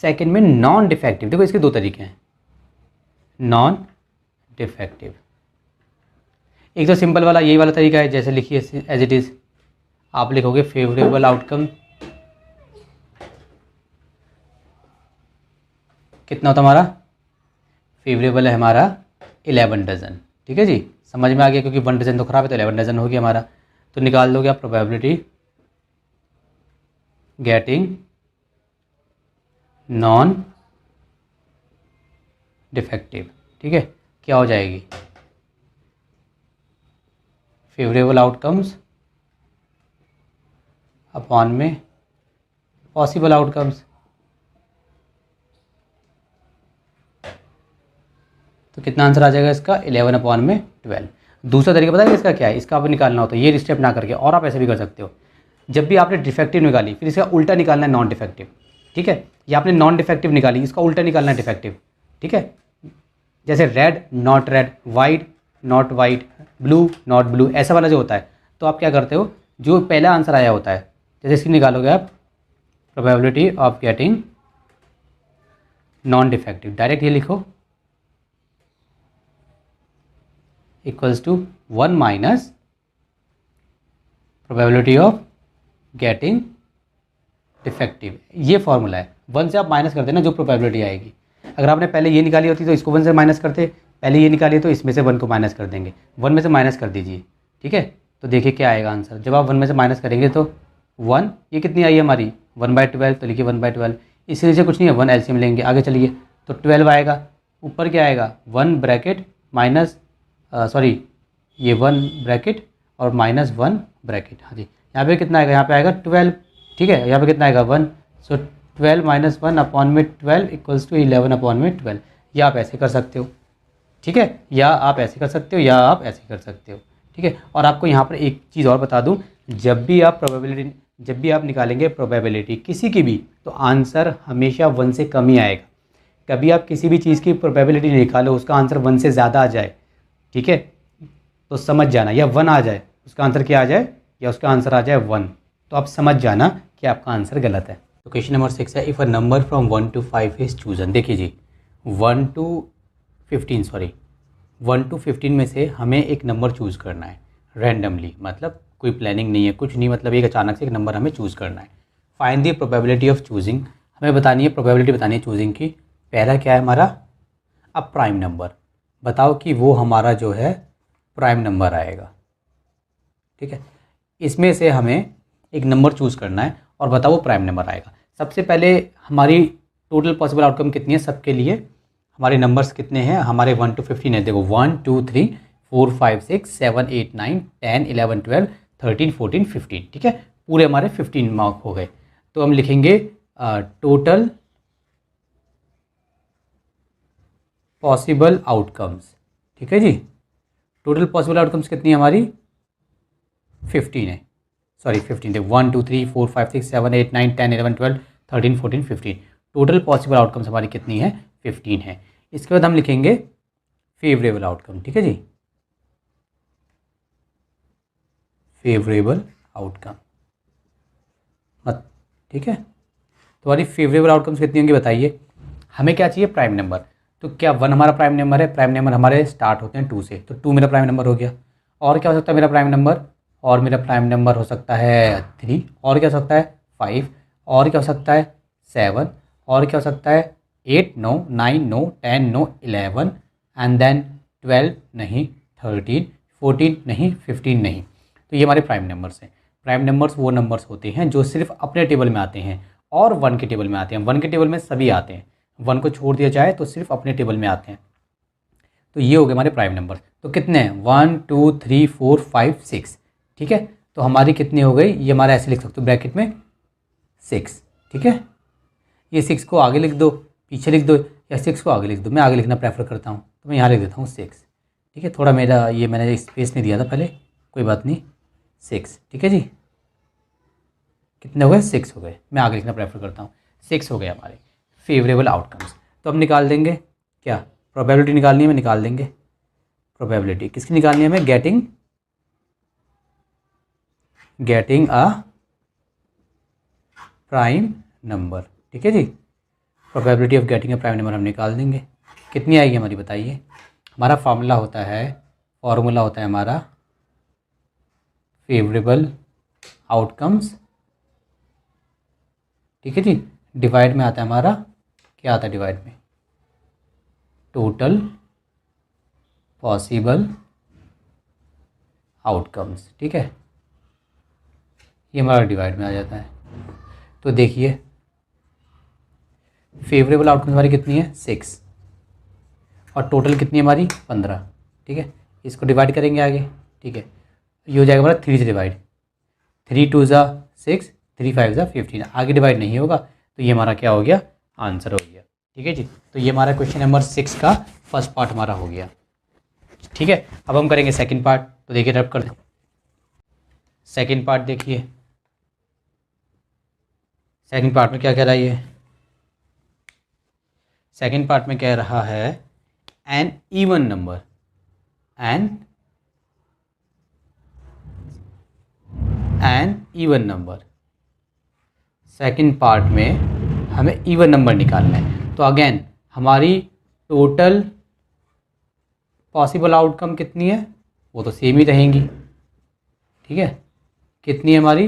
Speaker 1: सेकंड में नॉन डिफेक्टिव। देखो इसके दो तरीके हैं, नॉन डिफेक्टिव, एक तो सिंपल वाला यही वाला तरीका है, जैसे लिखिए एज इट इज़, आप लिखोगे फेवरेबल आउटकम कितना होता हमारा, फेवरेबल है हमारा 11 डजन। ठीक है जी, समझ में आ गया, क्योंकि 1 डजन तो खराब है तो 11 डजन हो गया हमारा। तो निकाल दोगे आप प्रोबेबिलिटी गेटिंग नॉन डिफेक्टिव। ठीक है, क्या हो जाएगी, फेवरेबल आउटकम्स अपॉन में पॉसिबल आउटकम्स। तो कितना आंसर आ जाएगा इसका, 11 अपॉन में 12। दूसरा तरीका पता है इसका क्या है, इसका आप निकालना हो तो ये स्टेप ना करके, और आप ऐसे भी कर सकते हो, जब भी आपने डिफेक्टिव निकाली फिर इसका उल्टा निकालना है नॉन डिफेक्टिव। ठीक है, या आपने नॉन डिफेक्टिव निकाली, इसका उल्टा निकालना है डिफेक्टिव। ठीक है, जैसे red not red, white not white, blue not blue, ऐसा वाला जो होता है, तो आप क्या करते हो, जो पहला आंसर आया होता है, जैसे इसकी निकालोगे आप probability of getting non defective, direct ये लिखो equals to 1 minus probability of getting defective. ये फॉर्मूला है, 1 से आप माइनस करते ना जो प्रोबेबिलिटी आएगी। अगर आपने पहले ये निकाली होती तो इसको 1 से माइनस करते, पहले ये निकाली तो इसमें से 1 को माइनस कर देंगे, 1 में से माइनस कर दीजिए। ठीक है, तो देखिए क्या आएगा आंसर, जब आप 1 में से माइनस करेंगे तो 1, ये कितनी आई है हमारी 1/12, तो लिखिए 1/12। इससे नीचे कुछ नहीं है, 1 एलसीएम लेंगे, आगे चलिए तो 12 आएगा, ऊपर क्या आएगा 1 ब्रैकेट माइनस सॉरी ये 1 ब्रैकेट और माइनस 1 ब्रैकेट। हाँ जी, यहाँ पे कितना आएगा, यहाँ पे आएगा 12। ठीक है, यहाँ पे कितना आएगा 1, सो 12 माइनस 1 अपॉन में 12 इक्वल्स टू 11 अपॉन में 12। या आप ऐसे कर सकते हो, ठीक है, या आप ऐसे कर सकते हो, या आप ऐसे कर सकते हो। ठीक है, और आपको यहाँ पर एक चीज़ और बता दूँ, जब भी आप निकालेंगे प्रोबेबिलिटी किसी की भी, तो आंसर हमेशा 1 से कम ही आएगा। कभी आप किसी भी चीज़ की प्रोबेबिलिटी निकालो, उसका आंसर 1 से ज़्यादा आ जाए, ठीक है, तो समझ जाना, या 1 आ जाए उसका आंसर क्या आ जाए, या उसका आंसर आ जाए 1, तो आप समझ जाना कि आपका आंसर गलत है। तो क्वेश्चन नंबर 6 है, if a number from 1 to 5 is chosen. देखिए जी 1 to 15 में से हमें एक नंबर चूज़ करना है रैंडमली, मतलब कोई प्लानिंग नहीं है, कुछ नहीं, मतलब एक अचानक से एक नंबर हमें चूज़ करना है। Find the probability of choosing, हमें बतानी है प्रोबेबिलिटी बतानी है चूजिंग की। पहला क्या है हमारा, अब प्राइम नंबर, बताओ कि वो हमारा जो है प्राइम नंबर आएगा। ठीक है, इसमें से हमें एक नंबर चूज़ करना है और बताओ वो प्राइम नंबर आएगा। सबसे पहले हमारी टोटल पॉसिबल आउटकम कितनी है सबके लिए, हमारे नंबर्स कितने हैं, हमारे 1 to 15 है। देखो 1 2 3 4 5 6 7 8 9 10 11 12 13 14 15। ठीक है, पूरे हमारे 15 मार्क हो गए। तो हम लिखेंगे टोटल पॉसिबल आउटकम्स। ठीक है जी, टोटल पॉसिबल आउटकम्स कितनी है हमारी 15 है, सॉरी 15 थे, 1 2 3 4 5 6 7 8 9 10 11 12 13 14 15। टोटल पॉसिबल आउटकम्स हमारी कितनी है 15 है। इसके बाद हम लिखेंगे फेवरेबल आउटकम। ठीक है जी, फेवरेबल आउटकम मत, ठीक है, तुम्हारी फेवरेबल आउटकम्स कितनी होंगी बताइए। हमें क्या चाहिए प्राइम नंबर, तो क्या 1 हमारा प्राइम नंबर है, प्राइम नंबर हमारे स्टार्ट होते हैं 2 से, तो 2 मेरा प्राइम नंबर हो गया। और क्या हो सकता है मेरा प्राइम नंबर, और मेरा प्राइम नंबर हो सकता है 3, और क्या हो सकता है 5, और क्या हो सकता है 7, और क्या हो सकता है 8 no 9 no 10 no 11 and then 12 नहीं, 13 14 नहीं, 15 नहीं। तो ये हमारे प्राइम नंबर्स हैं। प्राइम नंबर्स वो नंबर्स होते हैं जो सिर्फ अपने टेबल में आते हैं और 1 के टेबल में आते हैं। 1 के टेबल में सभी आते हैं, 1 को छोड़ दिया जाए तो सिर्फ अपने टेबल में आते हैं। तो ये हो गए हमारे प्राइम नंबर। तो कितने हैं 1 2 3 4 5 6। ठीक है, तो हमारी कितनी हो गई, ये हमारा ऐसे लिख सकते हो ब्रैकेट में 6। ठीक है, ये 6 को आगे लिख दो, पीछे लिख दो, या 6 को आगे लिख दो, मैं आगे लिखना प्रेफर करता हूँ तो मैं यहाँ लिख देता हूँ 6। ठीक है, थोड़ा मेरा ये मैंने स्पेस नहीं दिया था पहले, कोई बात नहीं, 6। ठीक है जी, कितने हो गए 6 हो गए, मैं आगे लिखना प्रेफर करता हूँ, 6 हो गए हमारे फेवरेबल आउटकम्स। तो हम निकाल देंगे क्या, प्रोबेबिलिटी निकालनी है, मैं निकाल देंगे प्रोबेबिलिटी किसकी निकालनी है हमें, गेटिंग अ प्राइम नंबर। ठीक है जी, probability of getting a prime number हम निकाल देंगे, कितनी आएगी हमारी बताइए। हमारा फार्मूला होता है हमारा फेवरेबल आउटकम्स। ठीक है जी, डिवाइड में आता है हमारा, क्या आता है डिवाइड में, टोटल पॉसिबल आउटकम्स, ठीक है, ये हमारा डिवाइड में आ जाता है। तो देखिए फेवरेबल आउटकम्स हमारी कितनी है 6 और टोटल कितनी है हमारी 15, ठीक है। इसको डिवाइड करेंगे आगे, ठीक है, ये हो जाएगा हमारा 3 से डिवाइड, 3 2 ज़ा 6, 3 5 ज़ा 15, आगे डिवाइड नहीं होगा, तो ये हमारा क्या हो गया, आंसर हो गया, ठीक है जी। तो ये हमारा क्वेश्चन नंबर 6 का फर्स्ट पार्ट हमारा हो गया, ठीक है। अब हम करेंगे सेकंड पार्ट, तो देखिए रब कर सेकंड पार्ट देखिए, सेकंड पार्ट में क्या कह रहा है ये, सेकंड पार्ट में कह रहा है an even number, an even number, second part में हमें इवन नंबर निकालना है। तो अगेन हमारी टोटल पॉसिबल आउटकम कितनी है, वो तो सेम ही रहेंगी, ठीक है, कितनी है हमारी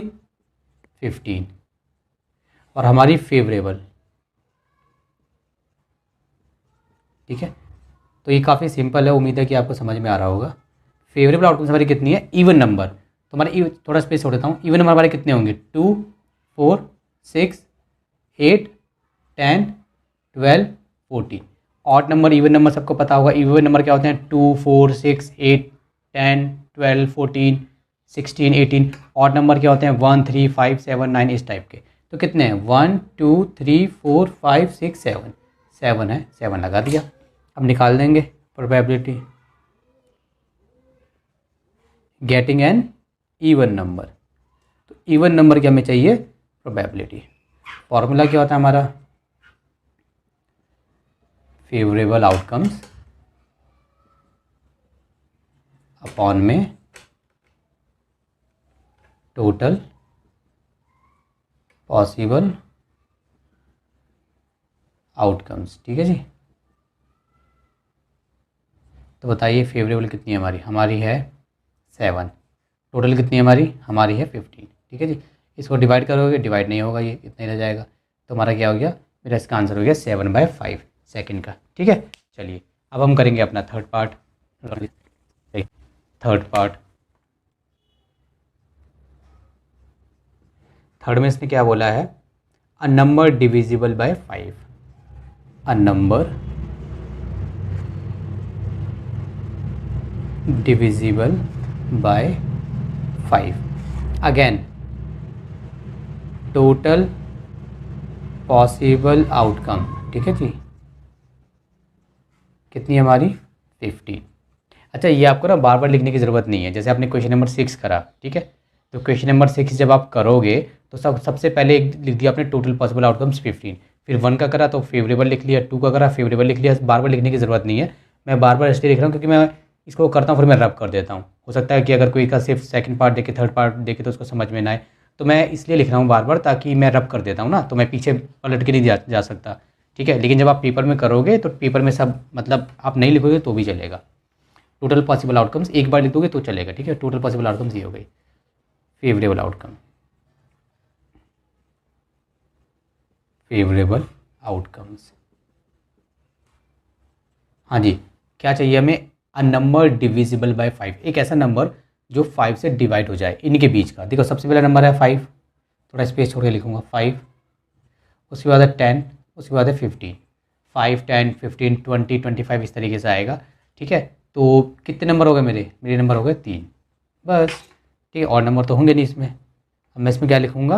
Speaker 1: 15, और हमारी फेवरेबल, ठीक है। तो ये काफ़ी सिंपल है, उम्मीद है कि आपको समझ में आ रहा होगा। फेवरेबल आउटकम्स हमारी कितनी है, इवन नंबर, तो हमारे थोड़ा स्पेस छोड़ देता हूँ, इवन नंबर हमारे कितने होंगे 2 4 6 8 10 12 14। ऑड नंबर इवन नंबर सबको पता होगा, इवन नंबर क्या होते हैं 2 4 6 8 10 12 14 16 18। ऑड नंबर क्या होते हैं 1 3 5 7 9, इस टाइप के। तो कितने हैं 1 2 3 4 5 6 7, 7 है, 7 लगा दिया। अब निकाल देंगे probability getting an even number. तो इवन नंबर की हमें चाहिए प्रोबेबिलिटी। फॉर्मूला क्या होता है हमारा, फेवरेबल आउटकम्स अपॉन में टोटल पॉसिबल आउटकम्स, ठीक है जी। तो बताइए फेवरेबल कितनी है हमारी है 7, टोटल कितनी है हमारी है 15, ठीक है जी। इसको डिवाइड करोगे, डिवाइड नहीं होगा, ये इतना ही रह जाएगा। तो हमारा क्या हो गया, मेरा इसका आंसर हो गया 7/5 सेकेंड का, ठीक है। चलिए अब हम करेंगे अपना थर्ड पार्ट। थर्ड में इसने क्या बोला है, a number divisible by 5, a number divisible by 5, again total possible outcome, ठीक है जी, कितनी है हमारी 15। अच्छा, ये आपको ना बार बार लिखने की ज़रूरत नहीं है, जैसे आपने क्वेश्चन नंबर 6 करा, ठीक है, तो क्वेश्चन नंबर 6 जब आप करोगे तो सबसे पहले एक लिख दिया आपने टोटल पॉसिबल आउटकम्स 15, फिर 1 का करा तो फेवरेबल लिख लिया, 2 का करा फेवरेबल लिख लिया। बार बार लिखने की ज़रूरत नहीं है, मैं बार बार इसलिए लिख रहा हूँ क्योंकि मैं इसको करता हूँ फिर मैं रब कर देता हूँ। हो सकता है कि अगर कोई का सिर्फ सेकंड पार्ट देखे, थर्ड पार्ट देखे तो उसको समझ में ना आए, तो मैं इसलिए लिख रहा हूँ बार बार, ताकि मैं रब कर देता हूँ ना, तो मैं पीछे पलट के नहीं जा सकता, ठीक है। लेकिन जब आप पेपर में करोगे तो पेपर में सब मतलब आप नहीं लिखोगे तो भी चलेगा। टोटल पॉसिबल आउटकम्स एक बार लिख दोगे तो चलेगा, ठीक है। टोटल पॉसिबल आउटकम्स ये हो गई फेवरेबल आउटकम, फेवरेबल आउटकम्स। हाँ जी, क्या चाहिए हमें, अ नंबर डिविजिबल बाय 5, एक ऐसा नंबर जो 5 से डिवाइड हो जाए, इनके बीच का। देखो सबसे पहला नंबर है 5, थोड़ा स्पेस छोड़ के लिखूंगा 5, उसके बाद है 10, उसके बाद है 15, 5 10 15 20 25 इस तरीके से आएगा, ठीक है। तो कितने नंबर हो गए मेरे नंबर हो गए 3, बस, ठीक है। और नंबर तो होंगे नहीं इसमें। अब मैं इसमें क्या लिखूंगा,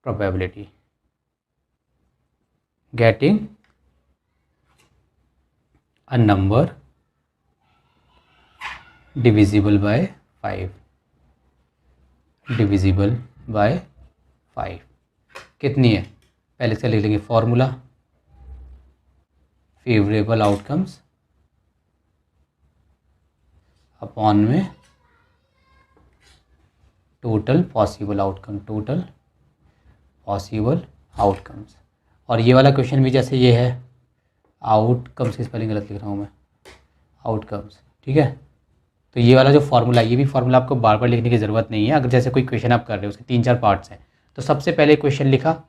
Speaker 1: probability getting a number divisible by 5, divisible by 5 कितनी है, पहले से लिख लेंगे फॉर्मूला फेवरेबल आउटकम्स अपॉन में total possible outcome, total possible outcomes. और ये वाला क्वेश्चन भी जैसे ये है, आउटकम्स की स्पेलिंग गलत लिख रहा हूँ मैं, आउटकम्स, ठीक है। तो ये वाला जो फार्मूला, ये भी फार्मूला आपको बार बार लिखने की ज़रूरत नहीं है। अगर जैसे कोई क्वेश्चन आप कर रहे हो उसके 3-4 पार्ट्स हैं, तो सबसे पहले क्वेश्चन लिखा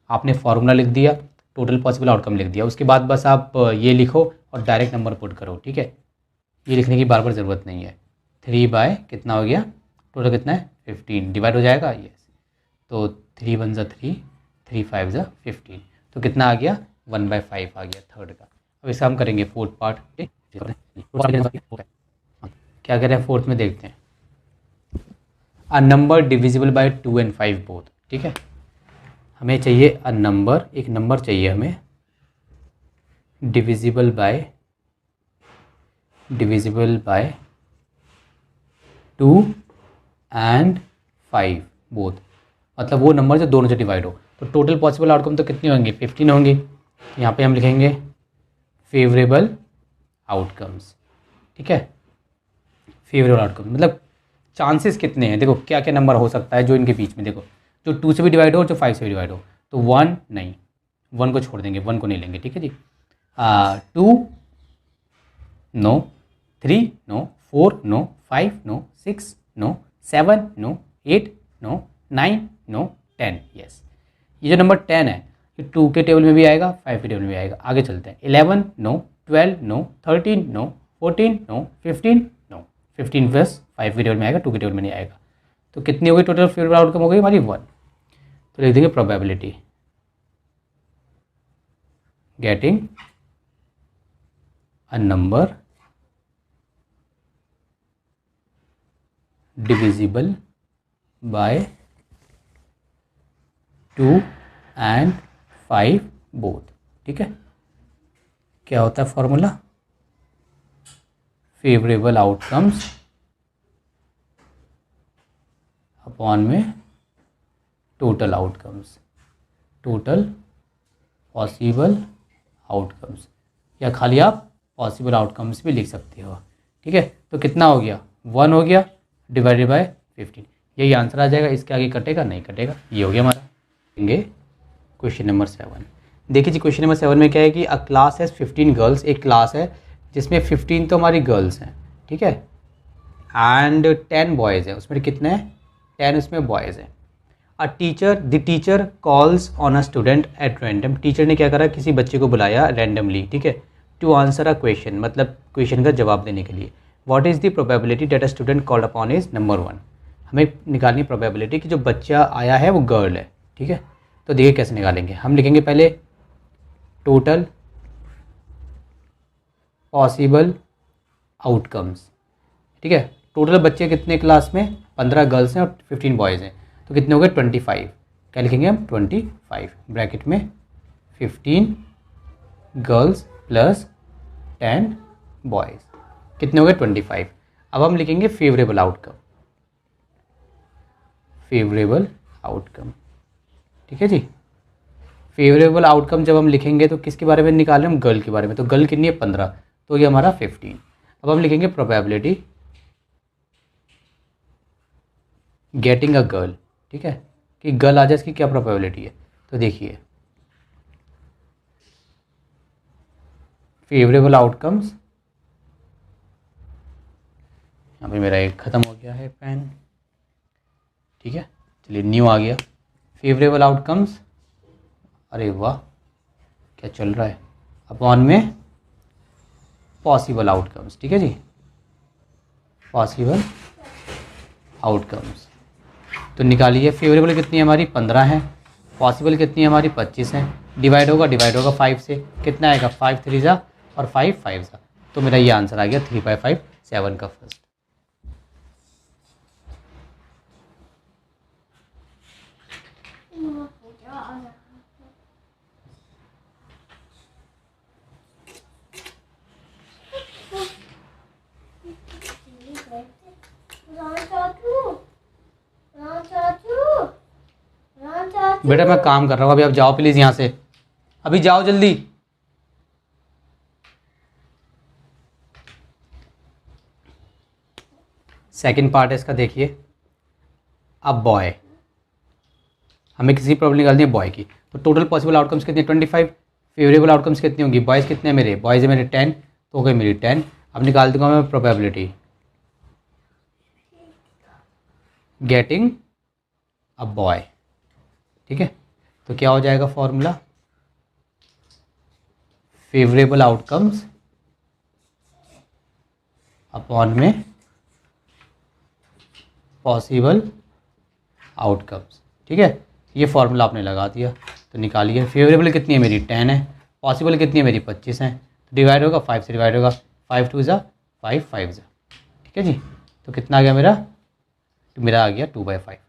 Speaker 1: आपने, फार्मूला लिख दिया, टोटल पॉसिबल आउटकम लिख दिया, उसके बाद बस आप ये लिखो और डायरेक्ट नंबर पुट करो, ठीक है। ये लिखने की बार बार ज़रूरत नहीं है। 3 बाय कितना हो गया, टोटल कितना है 15, डिवाइड हो जाएगा यस। तो 3 1 ज़ा 3, 3 5 ज़ा 15, तो कितना आ गया 1/5 आ गया थर्ड का। अब इसका हम करेंगे फोर्थ पार्ट। क्या करें फोर्थ में देखते हैं। A number divisible by 2 and 5 both. ठीक है, हमें चाहिए अ नंबर, एक नंबर चाहिए हमें डिविजिबल बाय 2 and 5 बोथ, मतलब वो नंबर जो दोनों से डिवाइड हो। तो टोटल पॉसिबल आउटकम तो कितने होंगे 15 होंगे। यहाँ पे हम लिखेंगे फेवरेबल आउटकम्स। ठीक है, फेवरेबल आउटकम मतलब चांसेस कितने हैं, देखो क्या क्या नंबर हो सकता है जो इनके बीच में, देखो जो 2 से भी डिवाइड हो और जो 5 से भी डिवाइड हो। तो 1 नहीं, 1 को छोड़ देंगे, 1 को नहीं लेंगे। ठीक है जी, 2 no, 3 no, 4 no, 5 no, 6 no, 7 no, 8 no, 9 no, 10 yes. ये जो नंबर 10 है ये 2 के टेबल में भी आएगा, 5 के टेबल में भी आएगा। आगे चलते हैं, 11 no, 12 no, 13 no, 14 no, 15 no. 15 plus 5 के टेबल में आएगा, 2 के टेबल में नहीं आएगा। तो कितनी हो गई टोटल फेवरेबल आउटकम हो गई हमारी 1। तो लिख देंगे probability getting a number divisible by 2 and 5 both. ठीक है, क्या होता है फॉर्मूला, फेवरेबल आउटकम्स अपॉन में total outcomes, total possible outcomes, या खाली आप पॉसिबल आउटकम्स भी लिख सकते हो। ठीक है, तो कितना हो गया 1 हो गया डिवाइडेड बाय 15, यही आंसर आ जाएगा। इसके आगे कटेगा नहीं कटेगा, ये हो गया हमारा। देंगे क्वेश्चन नंबर 7। देखिए जी, क्वेश्चन नंबर 7 में क्या है कि अ क्लास है 15 गर्ल्स, एक क्लास है जिसमें 15 तो हमारी गर्ल्स हैं। ठीक है, एंड 10 बॉयज़ हैं, उसमें कितने हैं 10 उसमें बॉयज़ हैं। The teacher calls on a student at random, teacher ने क्या करा किसी बच्चे को बुलाया रैंडमली। ठीक है, टू आंसर अ क्वेश्चन, मतलब क्वेश्चन का जवाब देने के लिए। What is the probability that a student called upon is number 1, हमें निकालनी प्रोबेबिलिटी कि जो बच्चा आया है वो गर्ल है। ठीक है, तो देखिए कैसे निकालेंगे। हम लिखेंगे पहले टोटल पॉसिबल आउटकम्स। ठीक है, टोटल बच्चे कितने क्लास में 15 गर्ल्स हैं और 15 बॉयज़ हैं, तो कितने हो गए 25। क्या लिखेंगे हम 25 ब्रैकेट में 15 गर्ल्स प्लस 10 बॉयज़, कितने हो गए 25। अब हम लिखेंगे फेवरेबल आउटकम, फेवरेबल आउटकम। ठीक है जी, फेवरेबल आउटकम जब हम लिखेंगे तो किसके बारे में निकाल रहे हैं हम, गर्ल के बारे में। तो गर्ल कितनी है 15, तो ये हमारा 15। अब हम लिखेंगे प्रोबेबिलिटी गेटिंग अ गर्ल। ठीक है, कि गर्ल आ जाए इसकी क्या प्रोबेबिलिटी है। तो देखिए फेवरेबल आउटकम्स, यहाँ पे मेरा एक ख़त्म हो गया है पेन। ठीक है, चलिए न्यू आ गया। फेवरेबल आउटकम्स, अरे वाह क्या चल रहा है, अपॉन में पॉसिबल आउटकम्स। ठीक है जी, पॉसिबल आउटकम्स। तो निकालिए फेवरेबल कितनी है हमारी 15 है, पॉसिबल कितनी है हमारी 25 है। डिवाइड होगा 5 से, कितना आएगा 5 3 ज़ा और 5 5 ज़ा। तो मेरा ये आंसर आ गया 3/5 7 का फर्स्ट। बेटा मैं काम कर रहा हूँ अभी, आप जाओ प्लीज़ यहाँ से, अभी जाओ जल्दी। सेकंड पार्ट है इसका, देखिए अब बॉय, हमें किसी प्रॉब्लम निकालनी है बॉय की। तो टोटल पॉसिबल आउटकम्स कितनी है 25, फेवरेबल आउटकम्स कितनी होंगी, बॉयज़ कितने हैं मेरे, बॉयज़ है मेरे 10, तो हो गई मेरी 10। अब निकाल दूंगा मैं प्रोबेबिलिटी गेटिंग अ बॉय। ठीक है, तो क्या हो जाएगा फॉर्मूला, फेवरेबल आउटकम्स अपॉन में पॉसिबल आउटकम्स। ठीक है, ये फॉर्मूला आपने लगा दिया तो निकालिए। फेवरेबल कितनी है मेरी 10 है, पॉसिबल कितनी है मेरी 25 है, तो डिवाइड होगा 5 से डिवाइड होगा, 5 2 ज़ा 5 5 ज़ा। ठीक है जी, तो कितना आ गया मेरा, तो मेरा आ गया 2/5।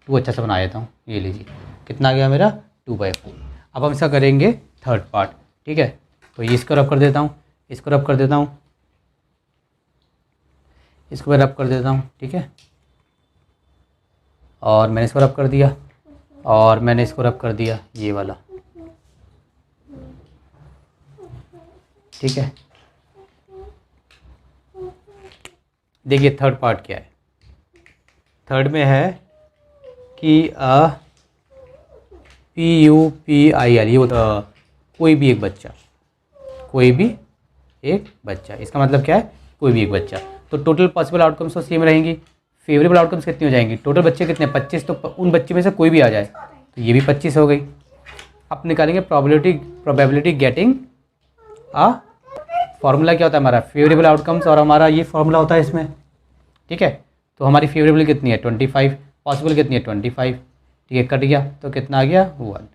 Speaker 1: 2 अच्छा से बना देता हूँ, ये लीजिए कितना आ गया मेरा 2/5। अब हम इसका करेंगे थर्ड पार्ट। ठीक है, तो ये इसको रब कर देता हूँ, इसको रब कर देता हूँ, इसको मैं रब कर देता हूँ। ठीक है, और मैंने इसको रब कर दिया और मैंने इसको रब कर दिया, ये वाला। ठीक है, देखिए थर्ड पार्ट क्या है। थर्ड में है कि PUPIL, ये कोई भी एक बच्चा, कोई भी एक बच्चा, इसका मतलब क्या है, कोई भी एक बच्चा। तो टोटल पॉसिबल आउटकम्स तो सेम रहेंगी। फेवरेबल आउटकम्स कितनी हो जाएंगी, टोटल बच्चे कितने 25, तो उन बच्चे में से कोई भी आ जाए तो ये भी 25 हो गई। अब निकालेंगे प्रोबेबिलिटी गेटिंग आ, फॉर्मूला क्या होता है हमारा, फेवरेबल आउटकम्स, और हमारा ये फॉर्मूला होता है इसमें। ठीक है, तो हमारी फेवरेबल कितनी है 25, पॉसिबल कितनी है 25। ठीक है, कट गया तो कितना आ गया 1,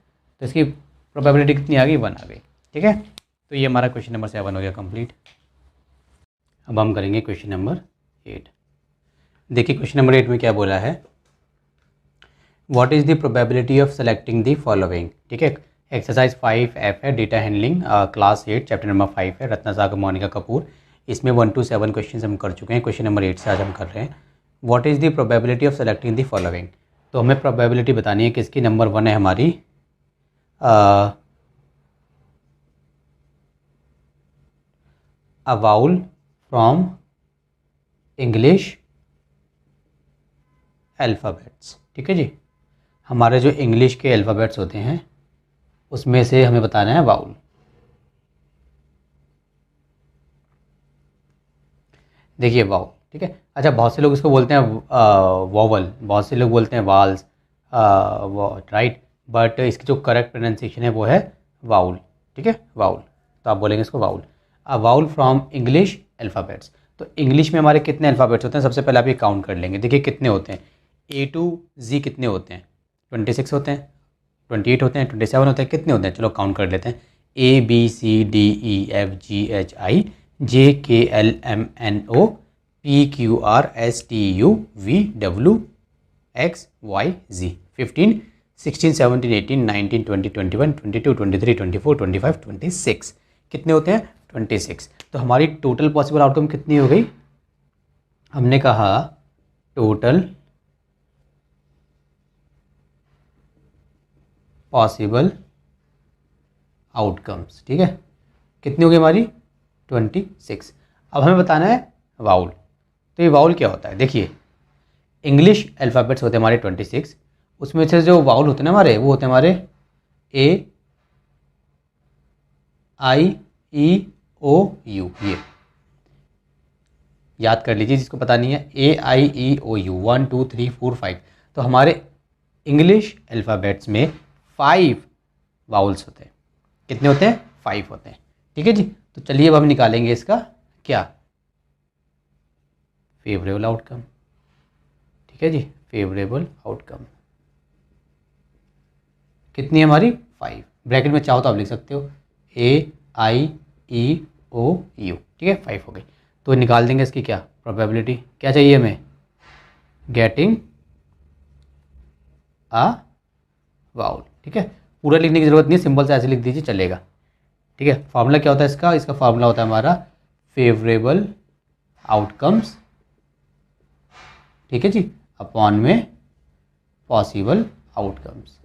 Speaker 1: तो इसकी प्रोबेबिलिटी कितनी आ गई 1 आ गई। ठीक है, तो ये हमारा क्वेश्चन नंबर 7 हो गया कंप्लीट। अब हम करेंगे क्वेश्चन नंबर 8। देखिए क्वेश्चन नंबर 8 में क्या बोला है, what is the probability of selecting the following. ठीक है, एक्सरसाइज 5F है, data handling, class 8 chapter number 5 है, रत्ना सागर मोनिका कपूर। इसमें 1 to 7 क्वेश्चन हम कर चुके हैं, क्वेश्चन नंबर 8 से आज हम कर रहे हैं। What is the probability of selecting the following, तो हमें प्रोबेबिलिटी बतानी है किसकी। नंबर 1 है हमारी अ वाउल फ्रॉम इंग्लिश अल्फ़ाबेट्स। ठीक है जी, हमारे जो इंग्लिश के अल्फ़ाबेट्स होते हैं उसमें से हमें बताना है वाउल। देखिए वाउल, ठीक है। अच्छा, बहुत से लोग इसको बोलते हैं वॉवल, बहुत से लोग बोलते हैं वाल्स, राइट, बट इसकी जो करेक्ट प्रोनाउंसिएशन है वो है वाउल। ठीक है, वाउल, तो आप बोलेंगे इसको vowel. A vowel from English alphabets, तो इंग्लिश में हमारे कितने अल्फ़ाबेट्स होते हैं, सबसे पहले आप ये काउंट कर लेंगे। देखिए कितने होते हैं, A to Z कितने होते हैं, 26 होते हैं, 28 होते हैं, 27 होते हैं, कितने होते हैं, चलो काउंट कर लेते हैं। ABCDEFGHIJKLMNOPQRSTUVWXYZ 15 16 17 18 19 20 21 22 23 24 25 26 कितने होते हैं 26। तो हमारी टोटल पॉसिबल आउटकम कितनी हो गई, हमने कहा टोटल पॉसिबल आउटकम्स। ठीक है, कितनी होगी हमारी 26। अब हमें बताना है वाउल, तो ये वाउल क्या होता है। देखिए इंग्लिश अल्फ़ाबेट्स होते हैं हमारे 26, उसमें से जो वाउल होते हैं ना हमारे, वो होते हैं हमारे AIEOU। ये याद कर लीजिए जिसको पता नहीं है, AIEOU 1 2 3 4 5। तो हमारे इंग्लिश अल्फ़ाबेट्स में 5 वाउल्स होते हैं। कितने होते हैं 5 होते हैं। ठीक है जी, तो चलिए अब हम निकालेंगे इसका क्या, फेवरेबल आउटकम। ठीक है जी, फेवरेबल आउटकम कितनी है हमारी 5, ब्रैकेट में चाहो तो आप लिख सकते हो AIEOU। ठीक है, 5 हो गई, तो निकाल देंगे इसकी क्या प्रोबेबिलिटी, क्या चाहिए हमें, गेटिंग अ वाउल। ठीक है, पूरा लिखने की ज़रूरत नहीं है, सिंपल से ऐसे लिख दीजिए चलेगा। ठीक है, फार्मूला क्या होता है इसका, इसका फार्मूला होता है हमारा फेवरेबल आउटकम्स, ठीक है जी, अपॉन में पॉसिबल आउटकम्स।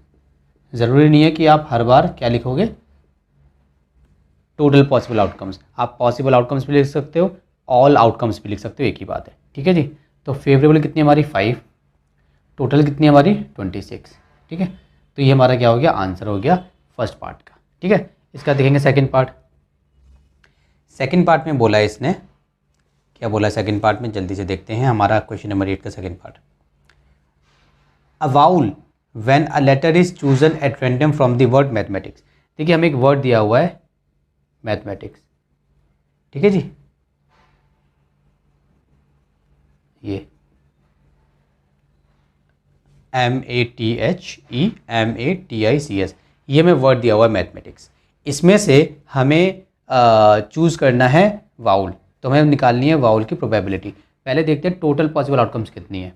Speaker 1: ज़रूरी नहीं है कि आप हर बार क्या लिखोगे, टोटल पॉसिबल आउटकम्स। आप पॉसिबल आउटकम्स भी लिख सकते हो, ऑल आउटकम्स भी लिख सकते हो, एक ही बात है। ठीक है जी, तो फेवरेबल कितनी हमारी 5, टोटल कितनी हमारी 26। ठीक है, तो ये हमारा क्या हो गया, आंसर हो गया फर्स्ट पार्ट का। ठीक है, इसका देखेंगे सेकंड पार्ट। सेकंड पार्ट में बोला है इसने, क्या बोला है सेकंड पार्ट में, जल्दी से देखते हैं हमारा क्वेश्चन नंबर 8 का second part. A vowel when a letter is chosen at random from the word mathematics. देखिए हमें एक वर्ड दिया हुआ है मैथमेटिक्स। ठीक है जी, ये MATHEMATICS, ये हमें वर्ड दिया हुआ है मैथमेटिक्स। इसमें से हमें चूज़ करना है वाउल, तो हमें निकालनी है वाउल की प्रोबेबिलिटी। पहले देखते हैं टोटल पॉसिबल आउटकम्स कितनी है।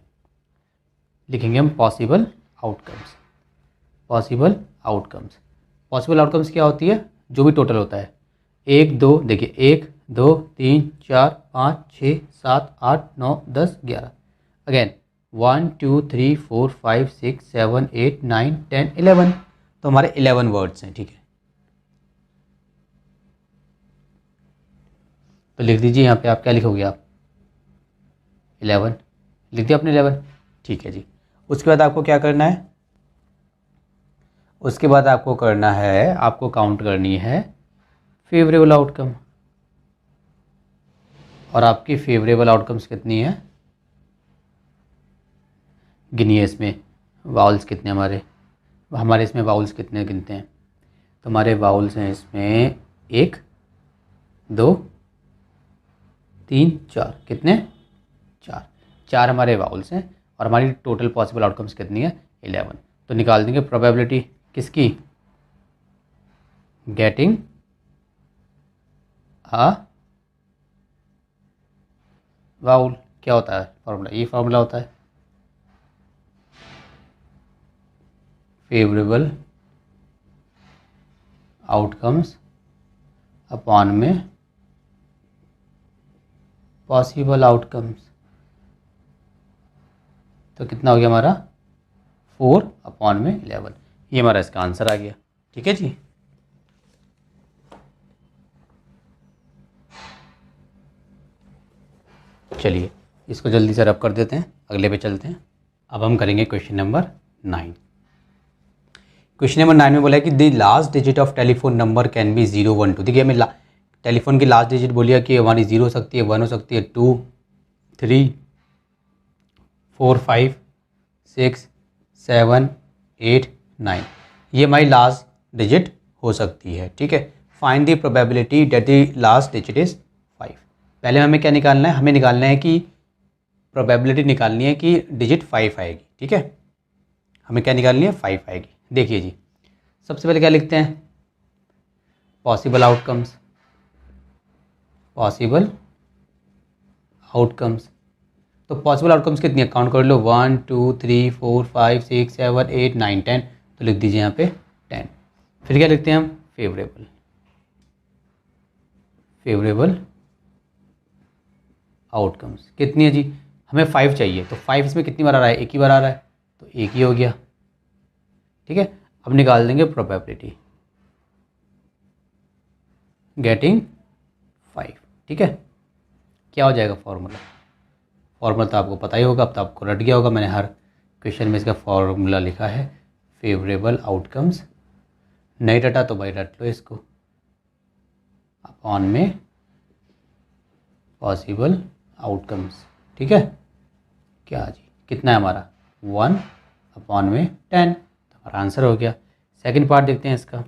Speaker 1: लिखेंगे हम possible outcomes. Possible outcomes, possible outcomes क्या होती है, जो भी टोटल होता है। 1 2, देखिए 1 2 3 4 5 6 7 8 9 10 11, अगेन 1 2 3 4 5 6 7 8 9 10 11, तो हमारे 11 वर्ड्स हैं। ठीक है, तो लिख दीजिए यहाँ पे, आप क्या लिखोगे, आप 11 लिख दिया आपने 11। ठीक है जी, उसके बाद आपको क्या करना है, उसके बाद आपको करना है, आपको काउंट करनी है फेवरेबल आउटकम। और आपकी फेवरेबल आउटकम्स कितनी है, गिनिए इसमें वाउल्स कितने हमारे इसमें वाउल्स कितने गिनते हैं। तो हमारे वाउल्स हैं इसमें 1 2 3 4, कितने, 4 हमारे वाउल्स हैं। और हमारी टोटल पॉसिबल आउटकम्स कितनी है, 11। तो निकाल देंगे प्रोबेबिलिटी किसकी, गेटिंग अ वाउल। क्या होता है फॉर्मूला, ये फॉर्मूला होता है फेवरेबल आउटकम्स अपॉन में पॉसिबल आउटकम्स। तो कितना हो गया हमारा, 4 अपॉन में 11, ये हमारा इसका आंसर आ गया। ठीक है जी, चलिए इसको जल्दी से रब कर देते हैं, अगले पे चलते हैं। अब हम करेंगे क्वेश्चन नंबर 9। क्वेश्चन नंबर 9 में बोला है कि the last digit of telephone number can be 0 1 2। देखिए हमें टेलीफोन की लास्ट डिजिट बोलिए कि हमारी 0 हो सकती है, 1 हो सकती है, 2 3 4 5 6 7 8 9, ये हमारी लास्ट डिजिट हो सकती है। ठीक है, find the probability that the last digit is 5। पहले हमें क्या निकालना है, हमें निकालना है कि प्रोबेबिलिटी निकालनी है कि डिजिट 5 आएगी। ठीक है, हमें क्या निकालनी है, 5 आएगी। देखिए जी, सबसे पहले क्या लिखते हैं, पॉसिबल आउटकम्स। पॉसिबल आउटकम्स, तो पॉसिबल आउटकम्स कितनी है, काउंट कर लो, 1 2 3 4 5 6 7 8 9 10, तो लिख दीजिए यहाँ पे 10। फिर क्या लिखते हैं हम, फेवरेबल। फेवरेबल आउटकम्स कितनी है जी, हमें 5 चाहिए, तो 5 इसमें कितनी बार आ रहा है, एक ही बार आ रहा है, तो एक ही हो गया। ठीक है, अब निकाल देंगे प्रोबेबिलिटी गेटिंग 5। ठीक है, क्या हो जाएगा फॉर्मूला, फॉर्मूला तो आपको पता ही होगा, अब तो आपको रट गया होगा, मैंने हर क्वेश्चन में इसका फॉर्मूला लिखा है, फेवरेबल आउटकम्स। नहीं रटा तो भाई रट लो इसको, अपॉन में पॉसिबल आउटकम्स। ठीक है, क्या जी, कितना है हमारा, 1 अपॉन में 10, तो हमारा आंसर हो गया। सेकंड पार्ट देखते हैं इसका।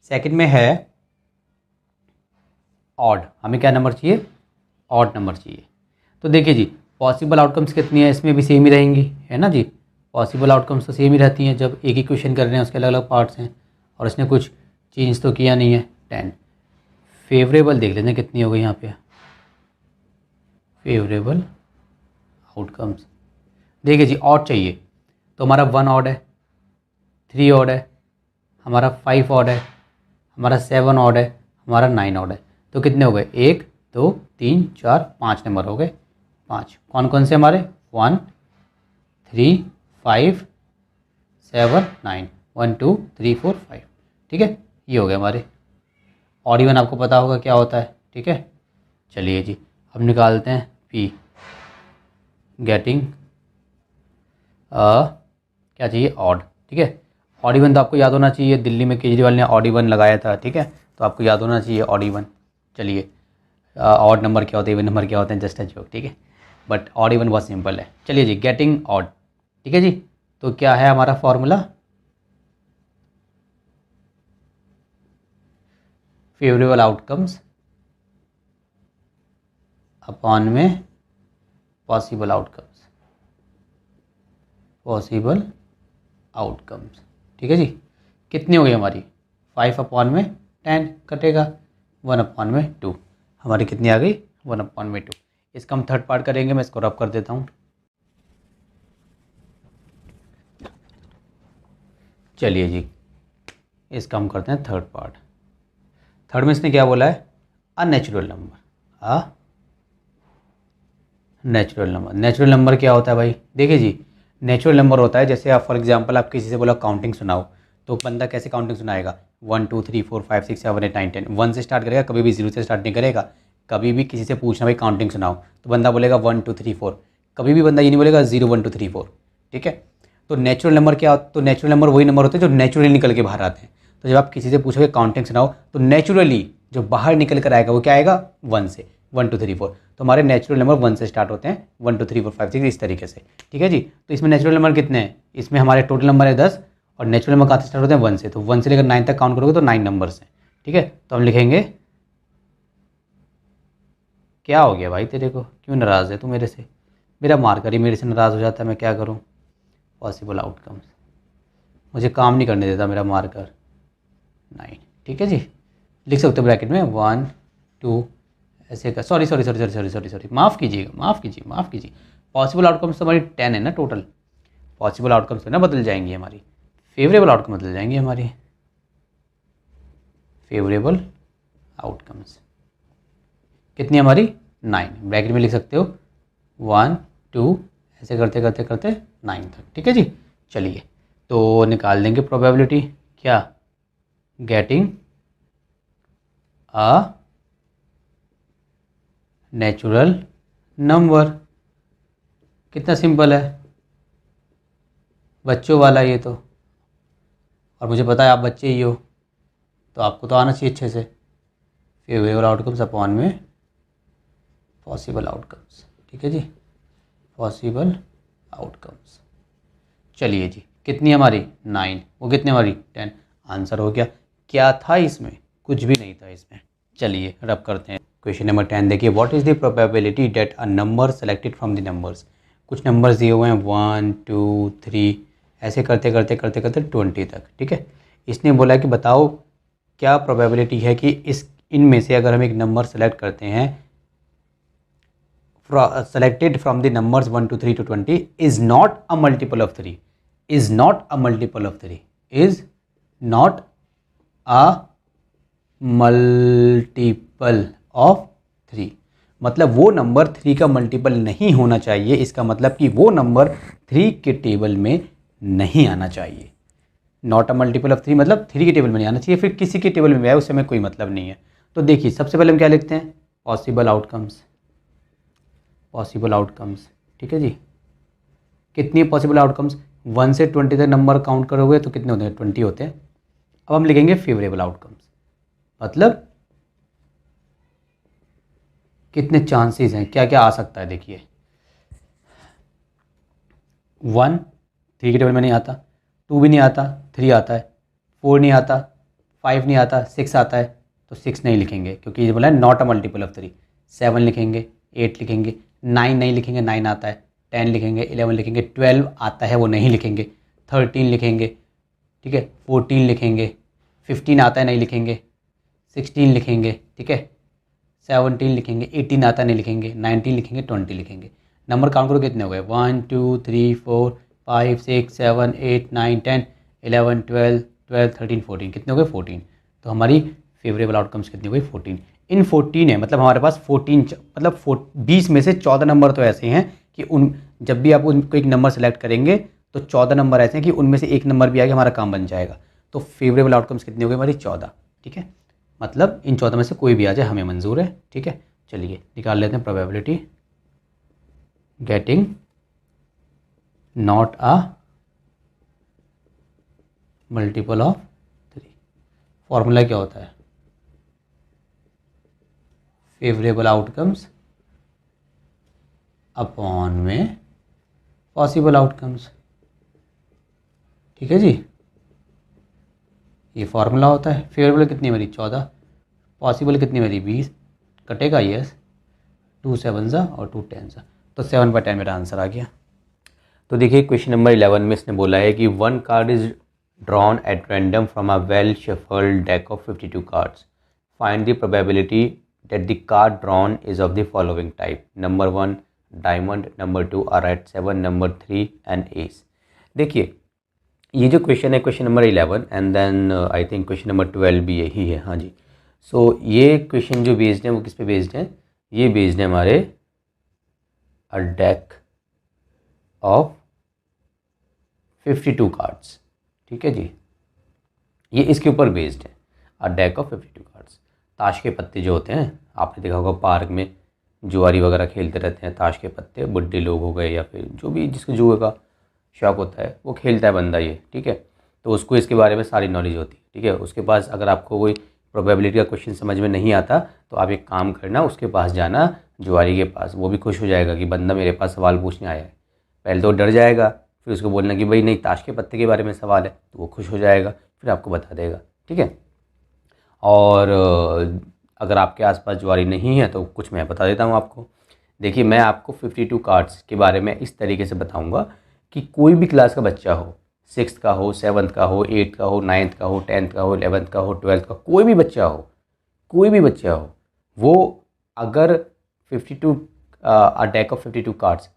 Speaker 1: सेकंड में है ऑड, हमें क्या नंबर चाहिए, ऑड नंबर चाहिए। तो देखिए जी, पॉसिबल आउटकम्स कितनी है, इसमें भी सेम ही रहेंगी, है ना जी, पॉसिबल आउटकम्स तो सेम ही रहती हैं, जब एक ही क्वेश्चन कर रहे हैं उसके अलग अलग पार्ट्स हैं और इसने कुछ चेंज तो किया नहीं है। 10 फेवरेबल देख लेते हैं कितनी हो गई यहाँ पे, फेवरेबल आउटकम्स। देखिए जी, ऑड चाहिए, तो हमारा 1 ऑड है, 3 ऑड है, हमारा 5 ऑड है, हमारा 7 ऑड है, हमारा 9 ऑड है। तो कितने हो गए, 1 2 3 4 5 नंबर हो गए, 5। कौन कौन से हमारे, 1 3 5 7 9, 1 2 3 4 5। ठीक है, ये हो गए हमारे। ऑड इवन आपको पता होगा क्या होता है। ठीक है, चलिए जी, अब निकालते हैं पी गेटिंग क्या चाहिए, ऑड। ठीक है, ऑड इवन तो आपको याद होना चाहिए, दिल्ली में केजरीवाल ने ऑड इवन लगाया था। ठीक है, तो आपको याद होना चाहिए ऑड इवन। चलिए, ऑड नंबर क्या होते हैं, इवन नंबर क्या होते हैं, जस्ट अ जोक। ठीक है, बट ऑड इवन बहुत सिंपल है। चलिए जी, गेटिंग ऑड। ठीक है जी, तो क्या है हमारा फॉर्मूला, फेवरेबल आउटकम्स अपॉन में पॉसिबल आउटकम्स, पॉसिबल आउटकम्स। ठीक है जी, कितनी हो गई हमारी 5/10 कटेगा 1/2, हमारी कितनी आ गई 1/2। इसका हम थर्ड पार्ट करेंगे, मैं इसको रब कर देता हूँ। चलिए जी, इसका हम करते हैं थर्ड पार्ट। थर्ड में इसने क्या बोला है, a natural number, a natural number. Natural number क्या होता है भाई, देखिए जी, नेचुरल नंबर होता है जैसे आप फॉर एग्जांपल आप किसी से बोला काउंटिंग सुनाओ, तो बंदा कैसे काउंटिंग सुनाएगा, 1 2 3 4 5 6 7 8 9 10, 1 से स्टार्ट करेगा, कभी भी 0 से स्टार्ट नहीं करेगा। कभी भी किसी से पूछना भाई काउंटिंग सुनाओ, तो बंदा बोलेगा 1 2 3 4, कभी भी बंदा ये नहीं बोलेगा 0 1 2 3 4। ठीक है, तो नेचुरल नंबर क्या, तो नेचुरल नंबर वही नंबर होते हैं जो नेचुरली निकल के बाहर आते हैं। तो जब आप किसी से पूछोगे काउंटिंग सुनाओ, तो नेचुरली जो बाहर निकल कर आएगा वो क्या आएगा 1 से, 1 2 3 4। तो हमारे नेचुरल नंबर 1 से स्टार्ट होते हैं, 1 2 3 4 5 6 इस तरीके से। ठीक है जी, तो इसमें नेचुरल नंबर कितने हैं, इसमें हमारे टोटल नंबर है 10 और नेचुरल नंबर कहाँ से स्टार्ट होते हैं 1 से, तो 1 से लेकर 9 तक काउंट करोगे तो 9 नंबर्स हैं। ठीक है, तो हम लिखेंगे, क्या हो गया भाई तेरे को, क्यों नाराज़ है तू मेरे से, मेरा मार्कर ही मेरे से नाराज़ हो जाता है, मैं क्या करूँ। पॉसिबल आउटकम्स, मुझे काम नहीं करने देता मेरा मार्कर 9। ठीक है जी, लिख सकते हो ब्रैकेट में 1 2 ऐसे का, sorry sorry sorry sorry sorry sorry sorry, माफ़ कीजिएगा माफ़ कीजिए माफ़ कीजिए। पॉसिबल आउटकम्स तो हमारी 10 है ना टोटल, पॉसिबल आउटकम्स तो ना बदल जाएंगी हमारी, फेवरेबल आउटकम बदल जाएंगी हमारी, फेवरेबल आउटकम्स कितनी हमारी 9, ब्रैकेट में लिख सकते हो 1 2 ऐसे करते करते करते 9 तक। ठीक है जी, चलिए तो निकाल देंगे प्रोबेबिलिटी, क्या, गेटिंग अ नेचुरल नंबर। कितना सिंपल है, बच्चों वाला ये तो, और मुझे पता है आप बच्चे ही हो, तो आपको तो आना चाहिए अच्छे से। फेवरेबल आउटकम्स अपॉन में पॉसिबल आउटकम्स। ठीक है जी, पॉसिबल आउटकम्स। चलिए जी, कितनी हमारी 9, वो कितनी हमारी 10, आंसर हो गया। क्या था इसमें, कुछ भी नहीं था इसमें। चलिए रब करते हैं। क्वेश्चन नंबर 10 देखिए, what is the probability that a number selected from the numbers. कुछ नंबर्स दिए हुए हैं 1 2 3 ऐसे करते करते करते करते 20 तक। ठीक है, इसने बोला कि बताओ क्या प्रोबेबिलिटी है कि इस इनमें से अगर हम एक नंबर सेलेक्ट करते हैं, selected from the numbers 1 2 3 to 20 is not a multiple of 3, is not a multiple of 3, is not a multiple of 3, मतलब वो नंबर 3 का मल्टीपल नहीं होना चाहिए। इसका मतलब कि वो नंबर 3 के टेबल में नहीं आना चाहिए। नॉट अ मल्टीपल ऑफ 3 मतलब 3 के टेबल में नहीं आना चाहिए, फिर किसी के टेबल में आए उससे हमें कोई मतलब नहीं है। तो देखिए सबसे पहले हम क्या लिखते हैं, पॉसिबल आउटकम्स, पॉसिबल आउटकम्स। ठीक है जी, कितनी पॉसिबल आउटकम्स, 1 से 20 तक नंबर काउंट करोगे तो कितने होते हैं 20 होते हैं। अब हम लिखेंगे फेवरेबल आउटकम्स, मतलब कितने चांसेस हैं, क्या क्या आ सकता है। देखिए 1 3 के टेबल में नहीं आता, 2 भी नहीं आता, 3 आता है, 4 नहीं आता, 5 नहीं आता, 6 आता है, तो 6 नहीं लिखेंगे क्योंकि ये बोला है नॉट अ मल्टीपल ऑफ 3। 7 लिखेंगे, 8 लिखेंगे, 9 नहीं लिखेंगे, 9 आता है, 10 लिखेंगे, 11 लिखेंगे, 12 आता है वो नहीं लिखेंगे, 13 लिखेंगे, ठीक है, 14 लिखेंगे, 15 आता है नहीं लिखेंगे, 16 लिखेंगे, ठीक है, 17 लिखेंगे, 18 आता नहीं लिखेंगे, 19 लिखेंगे, 20 लिखेंगे। नंबर काउंट करो कितने हो गए, 1 2 3 4 5 6 7 8 9 10 11 12 12 13 14, कितने हो गए 14। तो हमारी फेवरेबल आउटकम्स कितनी हो गई 14। इन 14 है, मतलब हमारे पास 14 मतलब 20 में से 14 नंबर तो ऐसे हैं कि उन जब भी आप उनको एक नंबर सेलेक्ट करेंगे तो 14 नंबर ऐसे हैं कि उनमें से एक नंबर भी आएगा हमारा काम बन जाएगा। तो फेवरेबल आउटकम्स कितनी हो गई हमारी 14। ठीक है, मतलब इन 14 में से कोई भी आ जाए हमें मंजूर है। ठीक है, चलिए निकाल लेते हैं probability getting not a multiple of 3। Formula क्या होता है, फेवरेबल आउटकम्स अपॉन में पॉसिबल आउटकम्स। ठीक है जी, ये फॉर्मूला होता है। फेवरेबल कितनी मेरी 14, पॉसिबल कितनी मेरी 20, कटेगा यस, 2 7 और 2 10। तो 7/10 मेरा आंसर आ गया। तो देखिए क्वेश्चन नंबर 11 में इसने बोला है कि one card is drawn at random from a well shuffled deck of 52 cards, find the probability that the card drawn is of the following type, number 1 diamond, number 2 are 7, number 3 and ace. देखिए ये जो question है question number 11 and then I think question number 12 भी यही है, हाँ जी। सो ये question जो बेस्ड है वो किस पे बेस्ड है, ये बेस्ड है हमारे अ डेक ऑफ 52 कार्ड्स, ठीक है जी, ये इसके ऊपर बेस्ड है, अ डेक ऑफ 52 कार्ड्स। ताश के पत्ते जो होते हैं, आपने देखा होगा पार्क में जुआरी वगैरह खेलते रहते हैं, ताश के पत्ते, बुड्ढे लोग हो गए या फिर जो भी जिसको जुए का शौक होता है वो खेलता है बंदा ये, ठीक है। तो उसको इसके बारे में सारी नॉलेज होती है, ठीक है। उसके पास अगर आपको कोई प्रोबेबिलिटी का क्वेश्चन समझ में नहीं आता तो आप एक काम करना, उसके पास जाना, जुआरी के पास, वो भी खुश हो जाएगा कि बंदा मेरे पास सवाल पूछने आया है। पहले तो डर जाएगा, फिर उसको बोलना कि भाई नहीं ताश के पत्ते के बारे में सवाल है, तो वो खुश हो जाएगा, फिर आपको बता देगा, ठीक है। और अगर आपके आसपास जुआरी नहीं है तो कुछ मैं बता देता हूँ आपको। देखिए मैं आपको 52 कार्ड्स के बारे में इस तरीके से बताऊँगा कि कोई भी क्लास का बच्चा हो, 6th का हो, 7th का हो, 8th का हो, 9th का हो, 10th का हो, 11th का हो, 12th का, कोई भी बच्चा हो, कोई भी बच्चा हो, वो अगर 52 अ डेक ऑफ 52 कार्ड्स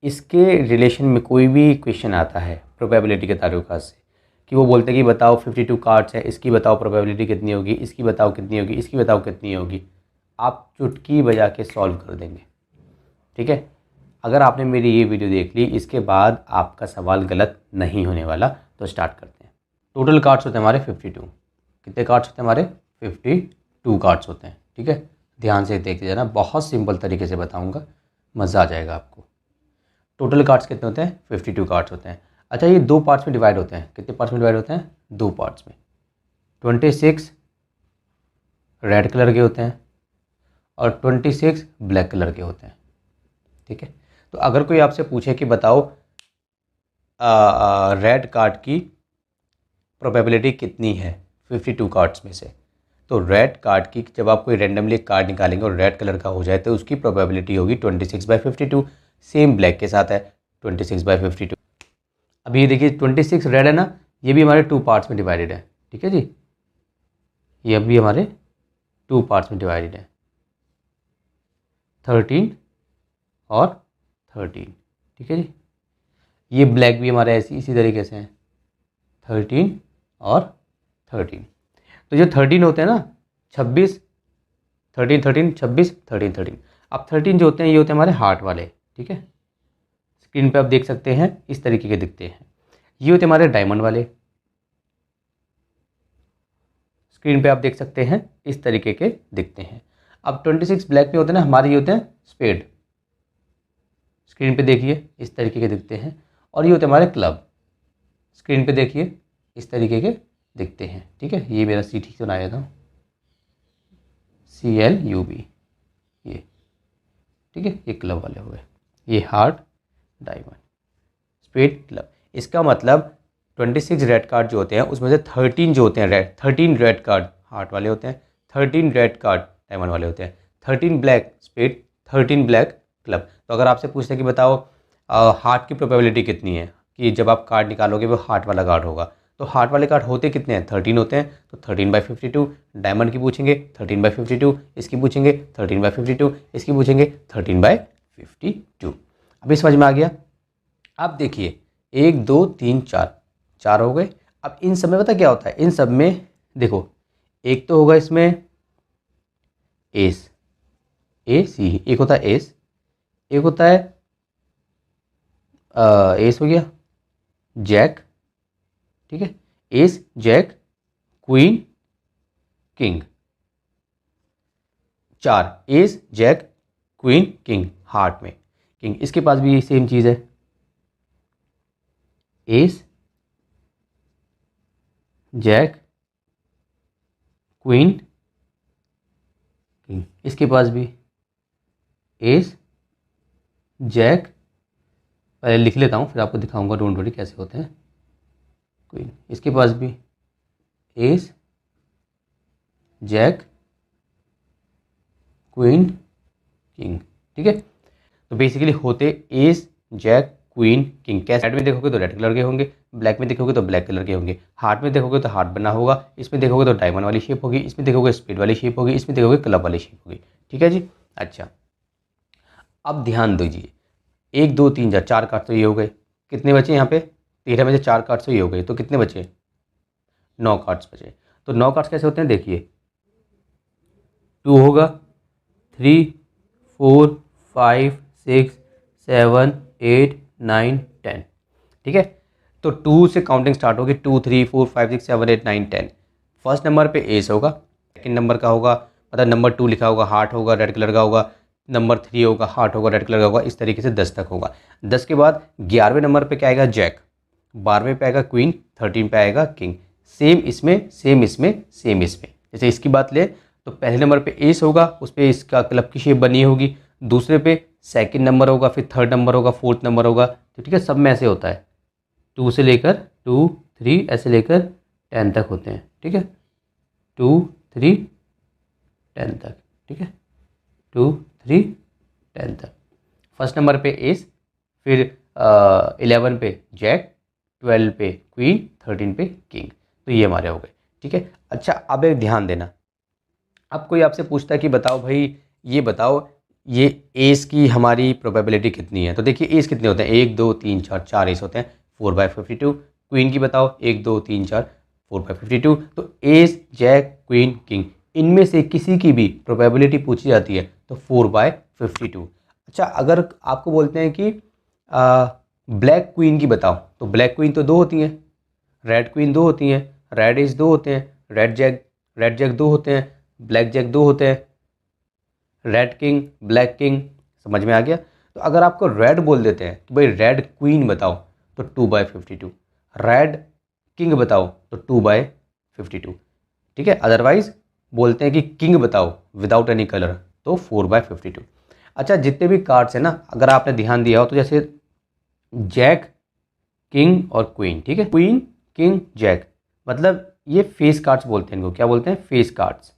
Speaker 1: इसके रिलेशन में कोई भी क्वेश्चन आता है प्रोबेबिलिटी के तारुकाज से, कि वो बोलते हैं कि बताओ 52 कार्ड्स है, इसकी बताओ प्रोबेबिलिटी कितनी होगी, इसकी बताओ कितनी होगी, इसकी बताओ कितनी होगी, आप चुटकी बजा के सॉल्व कर देंगे, ठीक है। अगर आपने मेरी ये वीडियो देख ली, इसके बाद आपका सवाल गलत नहीं होने वाला। तो स्टार्ट करते हैं। टोटल कार्ड्स होते हैं हमारे 52। कितने कार्ड्स होते हैं हमारे? 52 कार्ड्स होते हैं, ठीक है। ध्यान से देखते जाना, बहुत सिंपल तरीके से बताऊंगा, मज़ा आ जाएगा आपको। टोटल कार्ड्स कितने होते हैं? 52 कार्ड्स होते हैं। अच्छा ये दो पार्ट्स में डिवाइड होते हैं। कितने पार्ट्स में डिवाइड होते हैं? दो पार्ट्स में। 26 रेड कलर के होते हैं और 26 ब्लैक कलर के होते हैं, ठीक है। तो अगर कोई आपसे पूछे कि बताओ रेड कार्ड की प्रोबेबिलिटी कितनी है 52 कार्ड्स में से, तो रेड कार्ड की जब आप कोई रैंडमली कार्ड निकालेंगे और रेड कलर का हो जाए तो उसकी प्रोबेबिलिटी होगी 26/52। सेम ब्लैक के साथ है 26/52। अभी ये देखिए 26 रेड है ना, ये भी हमारे 2 पार्ट्स में डिवाइडेड है, ठीक है जी। ये अभी हमारे 2 पार्ट्स में डिवाइडेड है, 13 और 13, ठीक है जी। ये ब्लैक भी हमारे ऐसी इसी तरीके से हैं, 13 और 13। तो जो 13 होते हैं ना, 26 13 13 26 13 13। अब 13 जो होते हैं ये होते हैं हमारे हार्ट वाले, ठीक है। स्क्रीन पे आप देख सकते हैं इस तरीके के दिखते हैं। ये होते हैं हमारे डायमंड वाले, स्क्रीन पे आप देख सकते हैं इस तरीके के दिखते हैं। अब 26 ब्लैक में होते हैं ना हमारे, ये होते हैं स्पेड, स्क्रीन पे देखिए इस तरीके के दिखते हैं। और ये होते हैं हमारे क्लब, स्क्रीन पे देखिए इस तरीके के दिखते हैं, ठीक है। ये मेरा सी ठीक सुनाया था, CLUB, ये ठीक है। ये क्लब वाले हो गए, ये हार्ट, डायमंड, स्पेड, क्लब। इसका मतलब 26 रेड कार्ड जो होते हैं उसमें से 13 जो होते हैं रेड, 13 रेड कार्ड हार्ट वाले होते हैं, 13 रेड कार्ड डायमंड वाले होते हैं, 13 ब्लैक स्पेड, 13 ब्लैक क्लब। तो अगर आपसे पूछते हैं कि बताओ हार्ट की प्रोबेबिलिटी कितनी है कि जब आप कार्ड निकालोगे वो हार्ट वाला कार्ड होगा, तो हार्ट वाले कार्ड होते कितने हैं? 13 होते हैं, तो 13/52। डायमंड की पूछेंगे 13/52, इसकी पूछेंगे 13/52, इसकी पूछेंगे 13/52। अभी समझ में आ गया? अब देखिए 1 2 3 4, 4 हो गए। अब इन सब में पता क्या होता है? इन सब में देखो, एक तो होगा इसमें एस, AC, एक होता है एस, एक होता है एस हो गया, जैक, ठीक है। Ace, jack, queen, king, 4 ace, jack, queen, king, heart में किंग। इसके पास भी सेम चीज़ है, एस, जैक, क्वीन, किंग। इसके पास भी एस, जैक, पहले लिख लेता हूँ फिर आपको दिखाऊंगा, डोंट वरी कैसे होते हैं, क्वीन। इसके पास भी एस, जैक, क्वीन, किंग, ठीक है।
Speaker 2: तो बेसिकली होते एस जैक क्वीन किंग। कैसे? रेड में देखोगे तो रेड कलर के होंगे, ब्लैक में देखोगे तो ब्लैक कलर के होंगे, हार्ट में देखोगे तो हार्ट बना होगा, इसमें देखोगे तो डायमंड वाली शेप होगी, इसमें देखोगे स्पेड वाली शेप होगी, इसमें देखोगे क्लब वाली शेप होगी। ठीक है जी। अच्छा, अब ध्यान दीजिए, 1 2 3 4 4 कार्ड तो ये हो गए। कितने बचे यहाँ पे? 13 में से 4 कार्ड तो ये हो गए, तो कितने बचे? 9 कार्ड्स बचे। तो 9 कार्ड्स कैसे होते हैं देखिए, 2 होगा, 3 4 5 6 7 8 9 10। ठीक है, तो 2 से काउंटिंग स्टार्ट होगी, 2 3 4 5 6 7 8 9 10। फर्स्ट नंबर पे एस होगा, सेकंड नंबर का होगा, मतलब नंबर 2 लिखा होगा, हार्ट होगा, रेड कलर का होगा, नंबर 3 होगा, हार्ट होगा, रेड कलर का होगा, इस तरीके से 10 तक होगा। 10 के बाद 11वें नंबर पे क्या आएगा? जैक। 12वें पे आएगा क्वीन, 13 पे आएगा किंग। सेम इसमें, सेम इसमें, सेम इसमें। जैसे इसकी बात ले तो पहले नंबर पे एस होगा, उस पर इसका क्लब की शेप बनी होगी, दूसरे पे सेकंड नंबर होगा, फिर थर्ड नंबर होगा, फोर्थ नंबर होगा। तो ठीक है, सब में ऐसे होता है, 2 से लेकर 2 3 ऐसे लेकर 10 तक होते हैं। ठीक है, 2 3 10 तक। ठीक है, 2 3 10 तक। फर्स्ट नंबर पे एस, फिर 11 पे जैक, 12 पे क्वीन, 13 पे किंग। तो ये हमारे हो गए। ठीक है। अच्छा, अब एक ध्यान देना, अब कोई आपसे पूछता है कि बताओ भाई, ये बताओ ये एस की हमारी प्रोबेबिलिटी कितनी है। तो देखिए एस कितने होते हैं, 1 2 3 4, 4 एस होते हैं, 4/52। क्वीन की बताओ, 1 2 3 4, 4/52। तो एस जैक क्वीन किंग, इनमें से किसी की भी प्रोबेबिलिटी पूछी जाती है तो 4/52। अच्छा, अगर आपको बोलते हैं कि ब्लैक क्वीन की बताओ, तो ब्लैक क्वीन तो 2 होती हैं, रेड क्वीन 2 होती हैं, रेड एस 2 होते हैं, रेड जैक 2 होते हैं, ब्लैक जैक 2 होते हैं, रेड किंग, ब्लैक किंग। समझ में आ गया? तो अगर आपको रेड बोल देते हैं कि भाई रेड क्वीन बताओ, तो 2/52। रेड किंग बताओ तो 2/52। ठीक है, अदरवाइज बोलते हैं कि किंग बताओ विदाउट एनी कलर, तो 4/52। अच्छा, जितने भी कार्ड्स हैं ना, अगर आपने ध्यान दिया हो तो जैसे जैक, किंग और क्वीन। ठीक है, क्वीन किंग जैक, मतलब ये फेस कार्ड्स बोलते हैं इनको। क्या बोलते हैं? Face cards.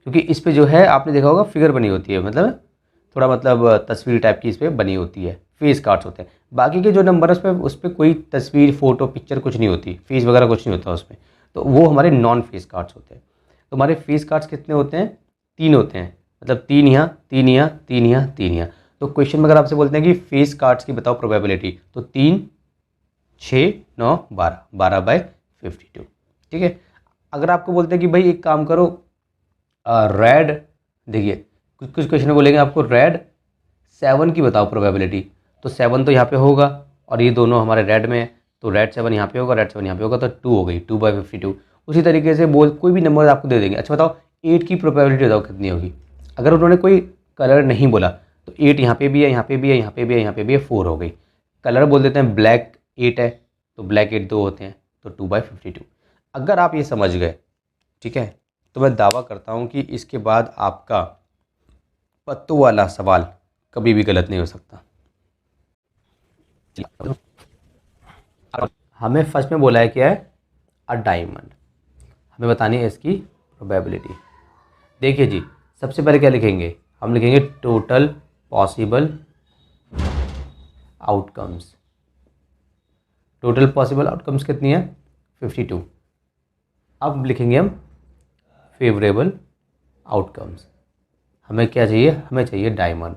Speaker 2: क्योंकि इस पे जो है आपने देखा होगा फिगर बनी होती है, मतलब थोड़ा मतलब तस्वीर टाइप की इस पर बनी होती है, फेस कार्ड्स होते हैं। बाकी के जो नंबर है उस पर कोई तस्वीर, फोटो, पिक्चर कुछ नहीं होती, फेस वगैरह कुछ नहीं होता उसमें, तो वो हमारे नॉन फेस कार्ड्स होते हैं। तो हमारे फेस कार्ड्स कितने होते हैं? 3 होते हैं, मतलब 3 यहाँ, 3 यहाँ, 3 यहाँ, 3 यहाँ। तो क्वेश्चन में अगर आपसे बोलते हैं कि फेस कार्ड्स की बताओ प्रोबेबिलिटी, तो 3 6 9 12, 12/52। ठीक है। अगर आपको बोलते हैं कि भाई एक काम करो, रेड, देखिए कुछ कुछ क्वेश्चन में बोलेंगे आपको रेड 7 की बताओ प्रोबेबिलिटी, तो 7 तो यहाँ पे होगा और ये दोनों हमारे रेड में है, तो रेड 7 यहाँ पे होगा, रेड 7 यहाँ पे होगा, तो 2 हो गई, 2/52। उसी तरीके से बोल कोई भी नंबर आपको दे देंगे। अच्छा बताओ 8 की प्रोबेबिलिटी बताओ कितनी होगी। अगर उन्होंने कोई कलर नहीं बोला तो 8 यहाँ पे भी है, यहाँ पे भी है, यहाँ पे भी है, यहाँ पे भी है, 4 हो गई। कलर बोल देते हैं ब्लैक 8 है, तो ब्लैक 8 2 होते हैं, तो 2/52। अगर आप ये समझ गए, ठीक है, तो मैं दावा करता हूँ कि इसके बाद आपका पत्तों वाला सवाल कभी भी गलत नहीं हो सकता। हमें फर्स्ट में बोला है क्या है? A diamond. हमें बतानी है इसकी प्रोबेबिलिटी। देखिए जी, सबसे पहले क्या लिखेंगे? हम लिखेंगे total possible outcomes. Total possible outcomes कितनी है? 52। अब लिखेंगे हम फेवरेबल आउटकम्स। हमें क्या चाहिए? हमें चाहिए डायमंड।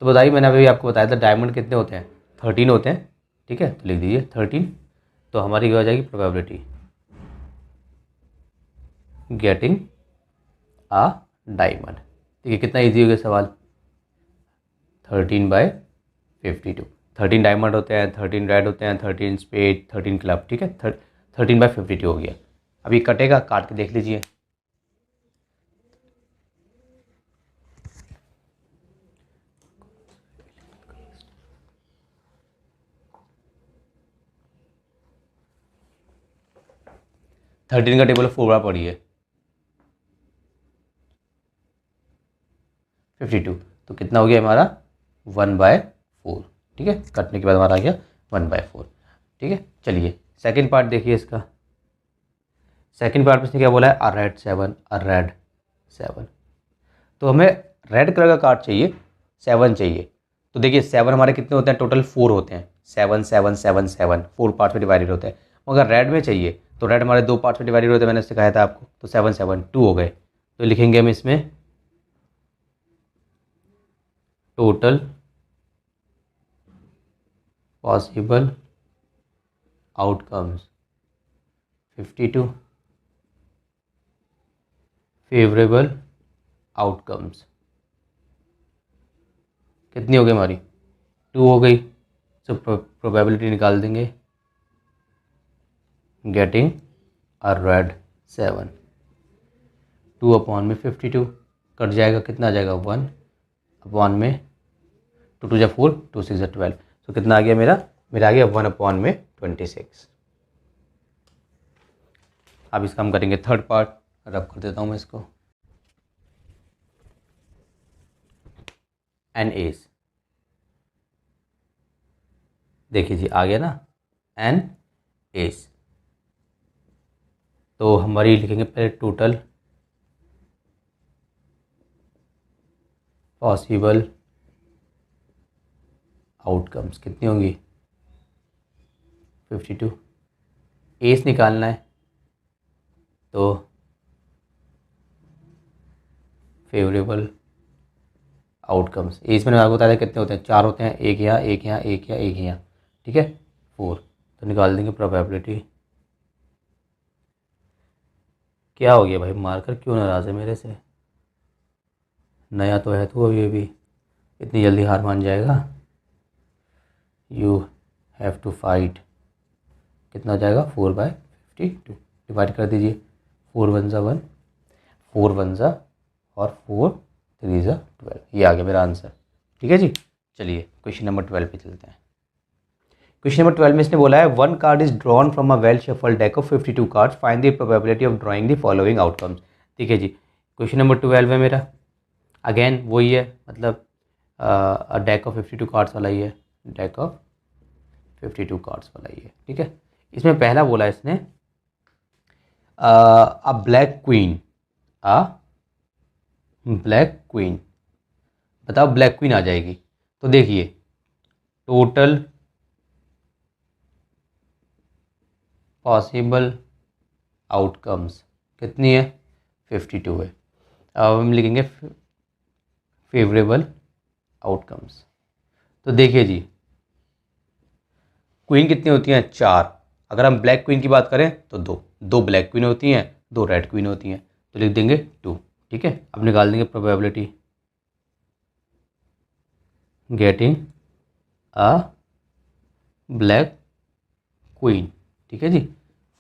Speaker 2: तो बताइए, मैंने अभी आपको बताया था डायमंड कितने होते हैं? 13 होते हैं। ठीक है, तो लिख दीजिए 13। तो हमारी क्या हो जाएगी प्रोबेबिलिटी? गेटिंग आ डायमंड। ठीक है, कितना इजी हो गया सवाल? 13/52। 13 डायमंड होते हैं, 13 रेड होते हैं, 13 स्पेड, 13 क्लब। ठीक है, 13/52 हो गया। अभी कटेगा, काट के देख लीजिए। थर्टीन का टेबल 4 बार पढ़िए, 52। तो कितना हो गया हमारा? 1/4। ठीक है, कटने के बाद हमारा आ गया 1/4। ठीक है, चलिए सेकंड पार्ट देखिए इसका। सेकंड पार्ट में इसने क्या बोला है? अ रेड 7, अ रेड 7। तो हमें रेड कलर का कार्ड चाहिए, 7 चाहिए। तो देखिए 7 हमारे कितने होते हैं, टोटल 4 होते हैं, 7 7 7 7 4 पार्ट्स में डिवाइडेड होते हैं। मगर रेड में चाहिए तो रेड हमारे 2 पार्ट्स में डिवाइडेड होते हैं, मैंने सिखाया था आपको, तो 7 7 2 हो गए। तो लिखेंगे हम इसमें total possible outcomes 52 favourable outcomes कितनी हो गई हमारी, 2 हो गई। तो प्रोबेबिलिटी निकाल देंगे, गेटिंग अ रेड 7, 2 अपॉन में 52 कट जाएगा, कितना आ जाएगा 1 अपॉन में 2 2 जा 4 2 6 जा 12, तो कितना आ गया मेरा आ गया 1 अपॉन में 26। अब इसका हम करेंगे थर्ड पार्ट, रब कर देता हूँ मैं इसको। एन एस, देखिए जी आ गया ना एन एस। तो हमारी लिखेंगे पहले टोटल पॉसिबल आउटकम्स कितनी होंगी 52, एस निकालना है तो फेवरेबल आउटकम्स, एज मैंने आपको बताया कितने होते हैं, 4 होते हैं, एक यहाँ एक यहाँ एक यहाँ एक यहाँ, ठीक है 4। तो निकाल देंगे प्रोबेबिलिटी। क्या हो गया भाई, मार्कर क्यों नाराज़ है मेरे से, नया तो है तो अभी इतनी जल्दी हार मान जाएगा। यू हैव टू फाइट, कितना हो जाएगा 4/52, डिवाइड कर दीजिए, 4 1 जा 1 4 1 जा और 4 3 जा 12, ये आ गया मेरा आंसर। ठीक है जी, चलिए क्वेश्चन नंबर 12 पे चलते हैं। क्वेश्चन नंबर 12 में इसने बोला है 1 card is drawn from a well shuffled deck of 52 cards, find the probability of drawing the following outcomes. ठीक है जी, क्वेश्चन नंबर 12 है मेरा, अगेन वही है, मतलब डेक ऑफ 52 कार्ड्स वाला ही है, डेक ऑफ 52 कार्ड्स वाला ही है। ठीक है, इसमें पहला बोला इसने अ ब्लैक क्वीन, अ ब्लैक क्वीन, बताओ ब्लैक क्वीन आ जाएगी। तो देखिए टोटल पॉसिबल आउटकम्स कितनी है 52 है। अब हम लिखेंगे फेवरेबल आउटकम्स। तो देखिए जी क्वीन कितनी होती हैं 4, अगर हम ब्लैक क्वीन की बात करें तो 2 ब्लैक क्वीन होती हैं, 2 रेड क्वीन होती हैं, तो लिख देंगे 2। ठीक है, अब निकाल देंगे probability, getting a black queen. ठीक है जी,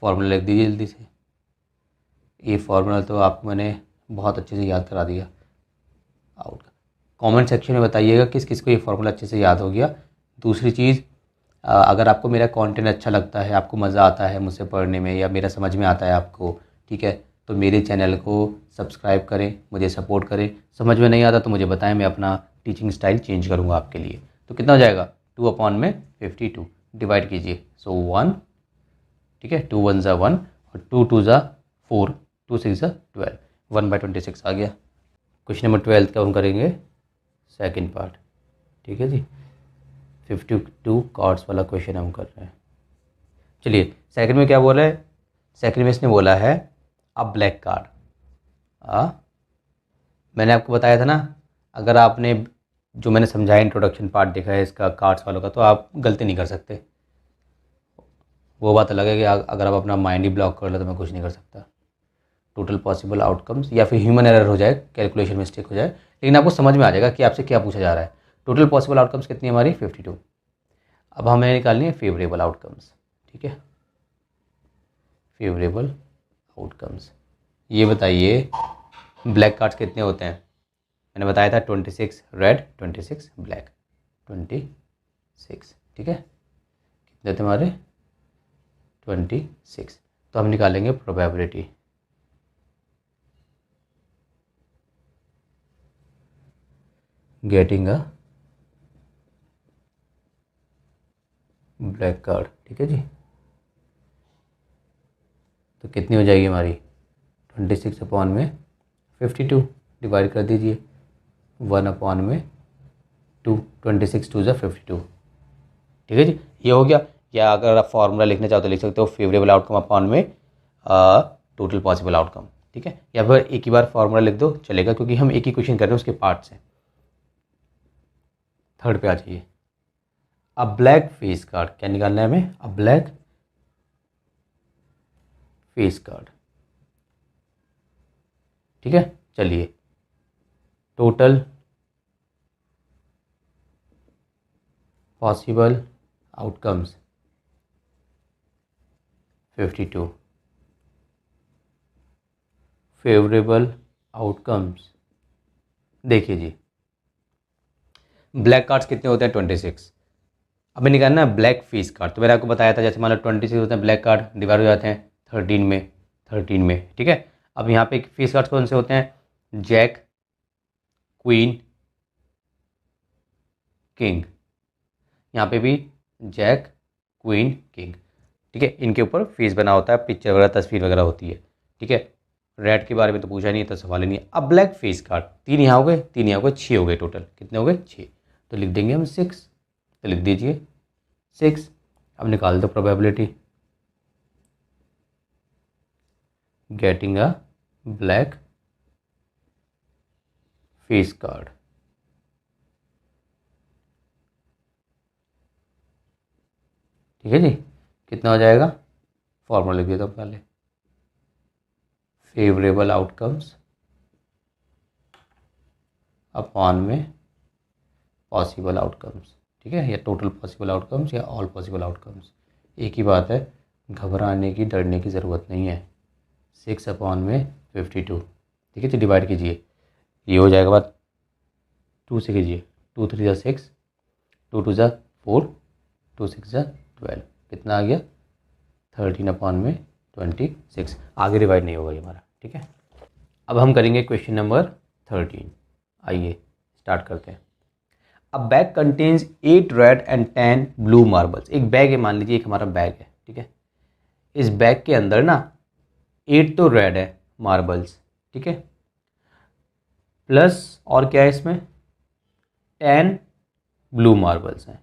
Speaker 2: फॉर्मूला लिख दीजिए जल्दी से, ये फार्मूला तो आपको मैंने बहुत अच्छे से याद करा दिया। आउट कमेंट सेक्शन में बताइएगा किस किस को ये फार्मूला अच्छे से याद हो गया। दूसरी चीज़, अगर आपको मेरा कंटेंट अच्छा लगता है, आपको मज़ा आता है मुझसे पढ़ने में, या मेरा समझ में आता है आपको, ठीक है, तो मेरे चैनल को सब्सक्राइब करें, मुझे सपोर्ट करें। समझ में नहीं आता तो मुझे बताएं, मैं अपना टीचिंग स्टाइल चेंज करूँगा आपके लिए। तो कितना हो जाएगा 2 अपॉन में 52, डिवाइड कीजिए, सो 1, ठीक है 2 1 ज़ा 1 और 2 2 ज़ा 4 2 6 ज़ा 12, 1/26 आ गया। क्वेश्चन नंबर 12 का हम करेंगे सेकंड पार्ट। ठीक है जी, 52 कार्ड्स वाला क्वेश्चन हम कर रहे हैं। चलिए सेकंड में क्या बोला है, सेकंड में इसने बोला है अ ब्लैक कार्ड। मैंने आपको बताया था ना, अगर आपने जो मैंने समझाया इंट्रोडक्शन पार्ट देखा है इसका कार्ड्स वालों का, तो आप गलती नहीं कर सकते। वो बात अलग है कि अगर आप अपना माइंड ही ब्लॉक कर लो तो मैं कुछ नहीं कर सकता। टोटल पॉसिबल आउटकम्स, या फिर ह्यूमन एरर हो जाए, कैलकुलेशन मिस्टेक हो जाए, लेकिन आपको समझ में आ जाएगा कि आपसे क्या पूछा जा रहा है। टोटल पॉसिबल आउटकम्स कितनी है हमारी 52। अब हमें निकालनी है फेवरेबल आउटकम्स। ठीक है, फेवरेबल आउटकम्स, ये बताइए ब्लैक कार्ड्स कितने होते हैं। मैंने बताया था 26 रेड 26 ब्लैक 26। ठीक है, कितने थे हमारे 26। तो हम निकालेंगे probability, getting a black card. ठीक है जी, तो कितनी हो जाएगी हमारी 26 अपॉन में 52, डिवाइड कर दीजिए 1 अपॉन में 2 26 2 52। ठीक है जी, ये हो गया। या अगर आप फॉर्मूला लिखना चाहो तो लिख सकते हो फेवरेबल आउटकम अपॉन में टोटल पॉसिबल आउटकम। ठीक है, या फिर एक ही बार फॉर्मूला लिख दो चलेगा, क्योंकि हम एक ही क्वेश्चन कर रहे हैं उसके पार्ट्स हैं। थर्ड पे आ जाइए। अ ब्लैक फेस कार्ड, क्या निकालना है हमें? अ ब्लैक फेस कार्ड। ठीक है, चलिए total possible outcomes 52, favourable outcomes. देखिए जी, ब्लैक कार्ड्स कितने होते हैं? 26। अभी निकालना है ब्लैक फेस कार्ड। तो मैंने आपको बताया था, जैसे मान लो 26 होते हैं ब्लैक कार्ड, डिवाइड हो जाते हैं 13 में। ठीक है, अब यहाँ पे फेस कार्ड्स कौन से होते हैं? Jack, queen, king. यहाँ पे भी जैक, क्वीन, किंग। ठीक है, इनके ऊपर फेस बना होता है, पिक्चर वगैरह, तस्वीर वगैरह होती है। ठीक है, रेड के बारे में तो पूछा नहीं है, तो सवाल ही नहीं है। अब ब्लैक फेस कार्ड, 3 यहाँ हो गए, 3 यहाँ हो गए, 6 हो गए टोटल। कितने हो गए? 6। तो लिख देंगे हम 6। तो लिख दीजिए 6। अब निकाल दो probability getting a black face card. ठीक है जी, कितना हो जाएगा? फॉर्मूला लिख देता हूँ पहले, फेवरेबल आउटकम्स अपॉन में पॉसिबल आउटकम्स। ठीक है, या टोटल पॉसिबल आउटकम्स या ऑल पॉसिबल आउटकम्स, एक ही बात है, घबराने की, डरने की ज़रूरत नहीं है। 6 अपॉन में 52। ठीक है, तो डिवाइड कीजिए, ये हो जाएगा बात 2 से कीजिए, 2 3 जा 6, 2 2 जा 4, 2 6 जा 12। कितना आ गया? 13 अपॉन में 26। आगे डिवाइड नहीं होगा ये हमारा। ठीक है, अब हम करेंगे क्वेश्चन नंबर 13। आइए स्टार्ट करते हैं। अब bag contains 8 red and 10 blue marbles. एक बैग है, मान लीजिए एक हमारा बैग है। ठीक है, इस बैग के अंदर ना 8 तो रेड है मार्बल्स, ठीक है, प्लस और क्या है इसमें? 10 ब्लू मार्बल्स हैं।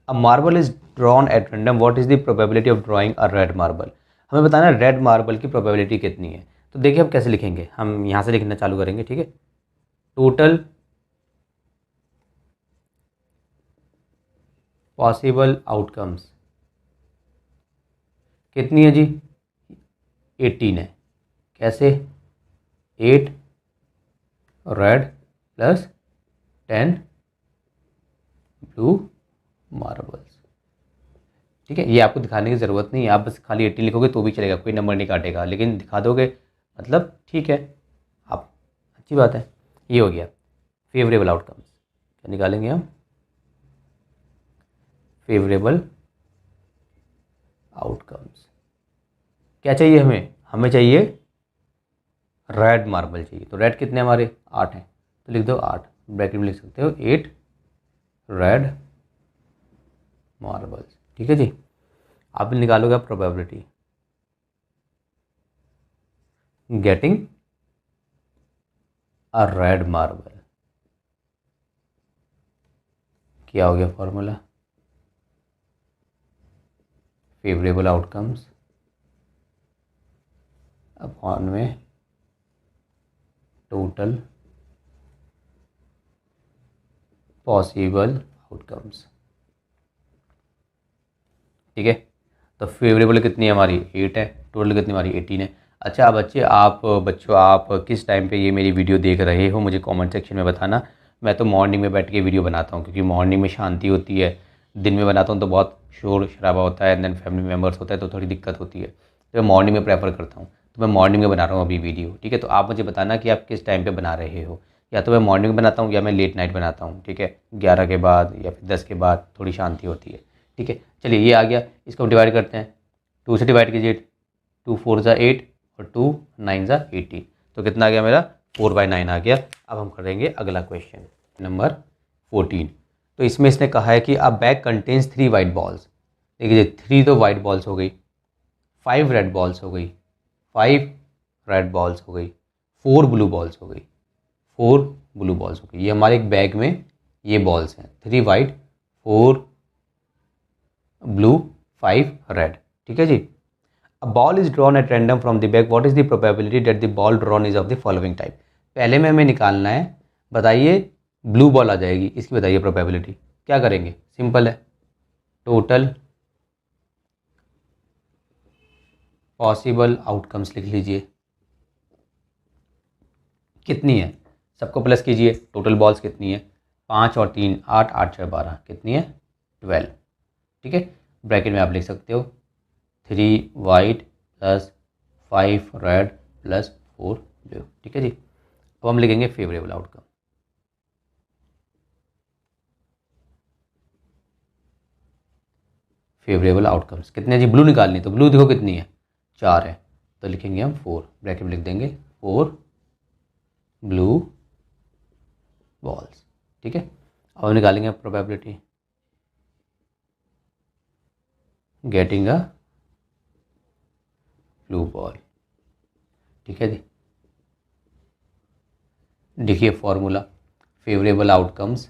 Speaker 2: A marble is drawn at random, what is the probability of drawing a red marble? हमें बताना है रेड मार्बल की प्रोबेबिलिटी कितनी है। तो देखिए हम कैसे लिखेंगे, हम यहाँ से लिखना चालू करेंगे। ठीक है, टोटल पॉसिबल आउटकम्स कितनी है जी? 18 है। कैसे? 8 रेड प्लस 10 ब्लू मार्बल्स। ठीक है, ये आपको दिखाने की ज़रूरत नहीं है, आप बस खाली 18 लिखोगे तो भी चलेगा, कोई नंबर नहीं काटेगा, लेकिन दिखा दोगे मतलब ठीक है, आप अच्छी बात है। ये हो गया फेवरेबल आउटकम्स। क्या निकालेंगे हम? Favourable outcomes. क्या चाहिए हमें? हमें चाहिए रेड मार्बल चाहिए। तो रेड कितने हमारे? 8 हैं, तो लिख दो 8, ब्रैकेट में लिख सकते हो 8 रेड मार्बल्स। ठीक है जी, आप निकालोगे probability getting a red marble. क्या हो गया फॉर्मूला? फेवरेबल आउटकम्स अपॉन में टोटल पॉसिबल आउटकम्स। ठीक है, तो फेवरेबल कितनी है हमारी? 8 है, टोटल कितनी हमारी? 18 है। अच्छा बच्चों आप किस टाइम पे ये मेरी वीडियो देख रहे हो मुझे कमेंट सेक्शन में बताना। मैं तो मॉर्निंग में बैठ के वीडियो बनाता हूँ, क्योंकि मॉर्निंग में शांति होती है। दिन में बनाता हूँ तो बहुत शोर शराबा होता है, देन फैमिली मेम्बर्स होता है तो थोड़ी दिक्कत होती है, तो मैं मॉर्निंग में प्रेफर करता हूँ। तो मैं मॉर्निंग में बना रहा हूँ अभी वीडियो। ठीक है, तो आप मुझे बताना कि आप किस टाइम पर बना रहे हो। या तो मैं मॉर्निंग में बनाता हूँ या मैं लेट नाइट बनाता हूँ। ठीक है, 11 के बाद या फिर 10 के बाद थोड़ी शांति होती है। ठीक है, चलिए ये आ गया, इसको डिवाइड करते हैं। 2 से डिवाइड कीजिए, 2 4 ज़ा 8 और 2 9 ज़ा 18। तो कितना आ गया मेरा? 4/9 आ गया। अब हम करेंगे अगला क्वेश्चन नंबर 14। तो इसमें इसने कहा है कि अ बैग कंटेन्स 3 वाइट बॉल्स। देखिए 3 तो वाइट बॉल्स हो गई, 5 रेड बॉल्स हो गई, 5 रेड बॉल्स हो गई, 4 ब्लू बॉल्स हो गई, 4 ब्लू बॉल्स हो गई। ये हमारे एक बैग में ये बॉल्स हैं, 3 वाइट 4 ब्लू 5 रेड। ठीक है जी। A ball is drawn at random from the bag, what is the probability that the ball drawn is of the following type. पहले में हमें निकालना है, बताइए ब्लू बॉल आ जाएगी, इसकी बताइए प्रोबेबिलिटी। क्या करेंगे, सिंपल है, टोटल पॉसिबल आउटकम्स लिख लीजिए। कितनी है, सबको प्लस कीजिए, टोटल बॉल्स कितनी है, 5 और 3 8, 8 6 12, कितनी है 12। ठीक है, ब्रैकेट में आप लिख सकते हो 3 white plus 5 red plus 4 blue. ठीक है जी। अब हम लिखेंगे फेवरेबल आउटकम। फेवरेबल आउटकम्स कितने जी, ब्लू निकालनी, तो ब्लू देखो कितनी है 4 है, तो लिखेंगे हम 4, ब्रैकेट में लिख देंगे 4 ब्लू बॉल्स। ठीक है, अब निकालेंगे probability getting a blue ball. ठीक है जी, देखिए फॉर्मूला, फेवरेबल आउटकम्स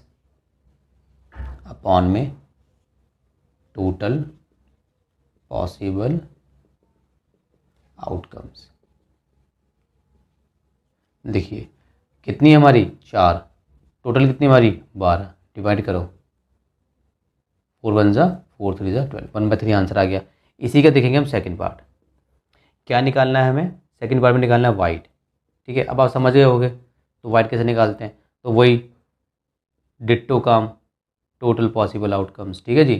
Speaker 2: अपॉन में टोटल पॉसिबल आउटकम्स। देखिए कितनी है हमारी 4, टोटल कितनी हमारी 12, डिवाइड करो 4 1 जा 4 3 जा 12, 1/3 आंसर आ गया। इसी का देखेंगे हम सेकंड पार्ट, क्या निकालना है हमें, सेकंड पार्ट में निकालना है वाइट। ठीक है, अब आप समझ गए होगे, तो वाइट कैसे निकालते हैं, तो वही डिट्टो काम, टोटल पॉसिबल आउटकम्स। ठीक है जी,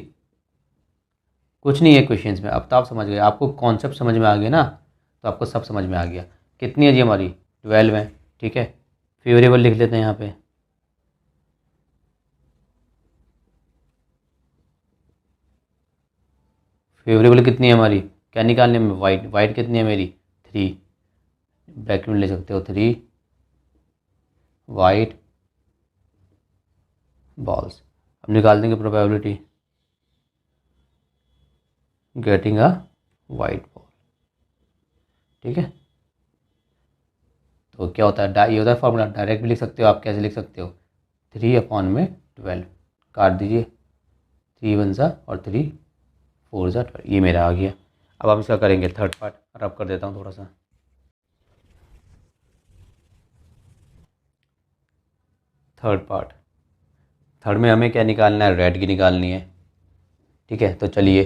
Speaker 2: कुछ नहीं है क्वेश्चंस में, अब तो आप समझ गए, आपको कॉन्सेप्ट समझ में आ गया ना, तो आपको सब समझ में आ गया। कितनी है जी हमारी 12 है। ठीक है, फेवरेबल लिख लेते हैं यहाँ पे, फेवरेबल कितनी है हमारी, क्या निकालने में, वाइट, वाइट कितनी है मेरी 3, ब्रैकेट में ले सकते हो 3 वाइट बॉल्स। अब निकाल देंगे probability getting a white ball. ठीक है, तो क्या होता है, ये होता है फॉर्मूला, डायरेक्ट भी लिख सकते हो आप, कैसे लिख सकते हो 3/12, काट दीजिए 3 1 सा और 3 4 सा 12, ये मेरा आ गया। अब हम इसका करेंगे थर्ड पार्ट, रब कर देता हूँ थोड़ा सा। थर्ड पार्ट, थर्ड में हमें क्या निकालना है, रेड की निकालनी है। ठीक है, तो चलिए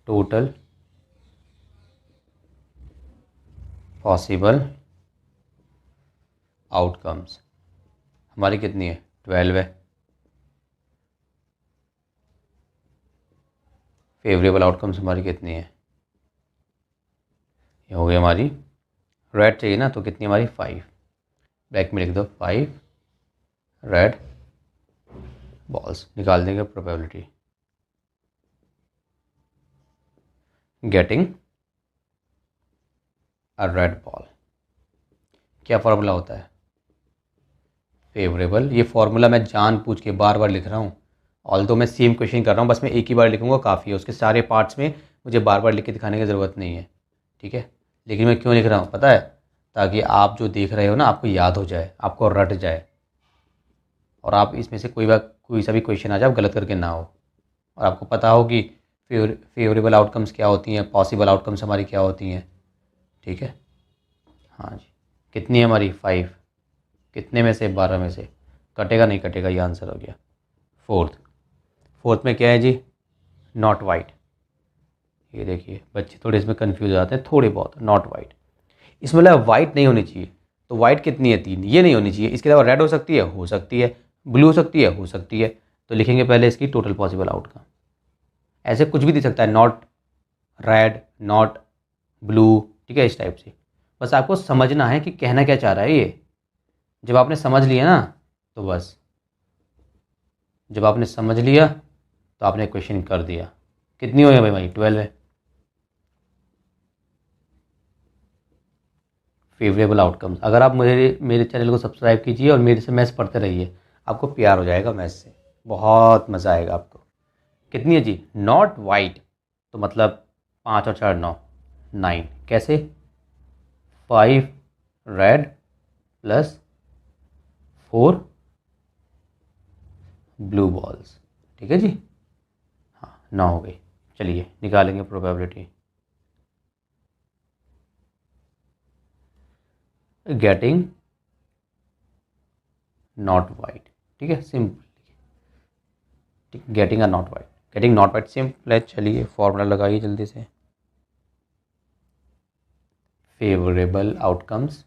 Speaker 2: टोटल पॉसिबल आउटकम्स हमारी कितनी है 12 है, फेवरेबल आउटकम्स हमारी कितनी है, ये हो गई हमारी, रेड चाहिए ना, तो कितनी हमारी 5, ब्लैक में लिख दो 5 रेड बॉल्स। निकाल देंगे probability getting a red ball. क्या फार्मूला होता है, फेवरेबल, ये फार्मूला मैं जानबूझ के बार बार लिख रहा हूँ, ऑल्दो मैं सेम क्वेश्चन कर रहा हूँ, बस मैं एक ही बार लिखूँगा काफ़ी है, उसके सारे पार्ट्स में मुझे बार बार लिख के दिखाने की ज़रूरत नहीं है। ठीक है, लेकिन मैं क्यों लिख रहा हूँ पता है, ताकि आप जो देख रहे हो ना आपको याद हो जाए, आपको रट जाए, और आप इसमें से कोई सा भी क्वेश्चन आ जाए आप गलत करके ना हो, और आपको पता हो कि फेवरेबल आउटकम्स क्या होती हैं, पॉसिबल आउटकम्स हमारी क्या होती हैं। ठीक है, हाँ जी, कितनी है हमारी 5, कितने में से 12 में से, कटेगा नहीं कटेगा, ये आंसर हो गया। फोर्थ में क्या है जी, नॉट वाइट। ये देखिए बच्चे थोड़े इसमें कंफ्यूज हो जाते हैं थोड़े बहुत, नॉट वाइट, इसमें मतलब वाइट नहीं होनी चाहिए, तो वाइट कितनी है 3, ये नहीं होनी चाहिए, इसके अलावा रेड हो सकती है, ब्लू हो सकती है, तो लिखेंगे पहले इसकी टोटल पॉसिबल आउटकम। ऐसे कुछ भी दे सकता है, नॉट रेड नॉट ब्लू। ठीक है, इस टाइप से, बस आपको समझना है कि कहना क्या चाह रहा है ये। जब आपने समझ लिया ना, तो बस, जब आपने समझ लिया तो आपने क्वेश्चन कर दिया। कितनी हो भाई 12 है। फेवरेबल आउटकम्स, अगर आप मेरे चैनल को सब्सक्राइब कीजिए और मेरे से मैथ्स पढ़ते रहिए, आपको प्यार हो जाएगा मैथ्स से, बहुत मज़ा आएगा आपको। कितनी है जी, नॉट वाइट, तो मतलब 5 और 4 9, 9 कैसे, 5 रेड प्लस 4 ब्लू बॉल्स। ठीक है जी, हाँ 9 हो गई। चलिए निकालेंगे प्रोबेबिलिटी। गेटिंग नॉट वाइट, ठीक है, सिंपल। ठीक, getting a not white, getting not white simple है। चलिए फॉर्मूला लगाइए जल्दी से। Favourable outcomes.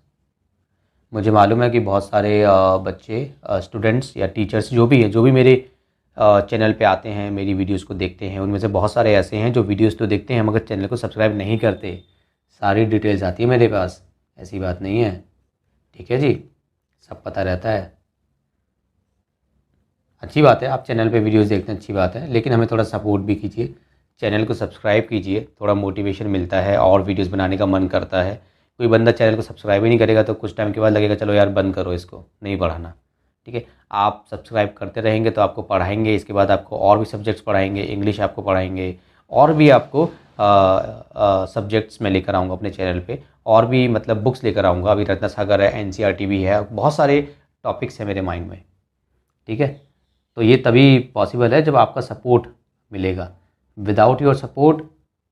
Speaker 2: मुझे मालूम है कि बहुत सारे बच्चे, स्टूडेंट्स या टीचर्स जो भी है, जो भी मेरे चैनल पे आते हैं, मेरी वीडियोस को देखते हैं, उनमें से बहुत सारे ऐसे हैं जो वीडियोस तो देखते हैं मगर चैनल को सब्सक्राइब नहीं करते। सारी डिटेल्स आती है मेरे पास, ऐसी बात नहीं है। ठीक है जी, सब पता रहता है। अच्छी बात है, आप चैनल पे वीडियोस देखते हैं, अच्छी बात है, लेकिन हमें थोड़ा सपोर्ट भी कीजिए, चैनल को सब्सक्राइब कीजिए, थोड़ा मोटिवेशन मिलता है और वीडियोस बनाने का मन करता है। कोई बंदा चैनल को सब्सक्राइब ही नहीं करेगा तो कुछ टाइम के बाद लगेगा चलो यार बंद करो, इसको नहीं पढ़ाना। ठीक है, आप सब्सक्राइब करते रहेंगे तो आपको पढ़ाएंगे, इसके बाद आपको और भी सब्जेक्ट्स पढ़ाएंगे, इंग्लिश आपको पढ़ाएंगे, और भी आपको सब्जेक्ट्स में लेकर आऊँगा अपने चैनल पे, और भी मतलब बुक्स लेकर आऊँगा। अभी रत्ना सागर है, एनसीईआरटी भी है, बहुत सारे टॉपिक्स हैं मेरे माइंड में। ठीक है, तो ये तभी पॉसिबल है जब आपका सपोर्ट मिलेगा। Without your support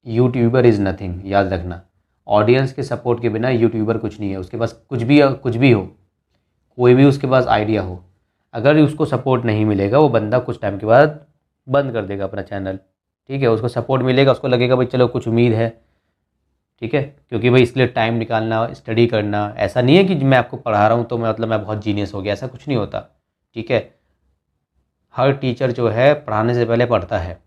Speaker 2: YouTuber is nothing, याद रखना। ऑडियंस के सपोर्ट के बिना यूट्यूबर कुछ नहीं है। उसके पास कुछ भी हो, कोई भी उसके पास आइडिया हो, अगर उसको सपोर्ट नहीं मिलेगा वो बंदा कुछ टाइम के बाद बंद कर देगा अपना चैनल। ठीक है, उसको सपोर्ट मिलेगा, उसको लगेगा भाई चलो कुछ उम्मीद है। ठीक है, क्योंकि भाई इसके लिए टाइम निकालना, स्टडी करना, ऐसा नहीं है कि मैं आपको पढ़ा रहा हूँ तो मैं मतलब मैं बहुत जीनियस हो गया, ऐसा कुछ नहीं होता। ठीक है, हर टीचर जो है पढ़ाने से पहले पढ़ता है।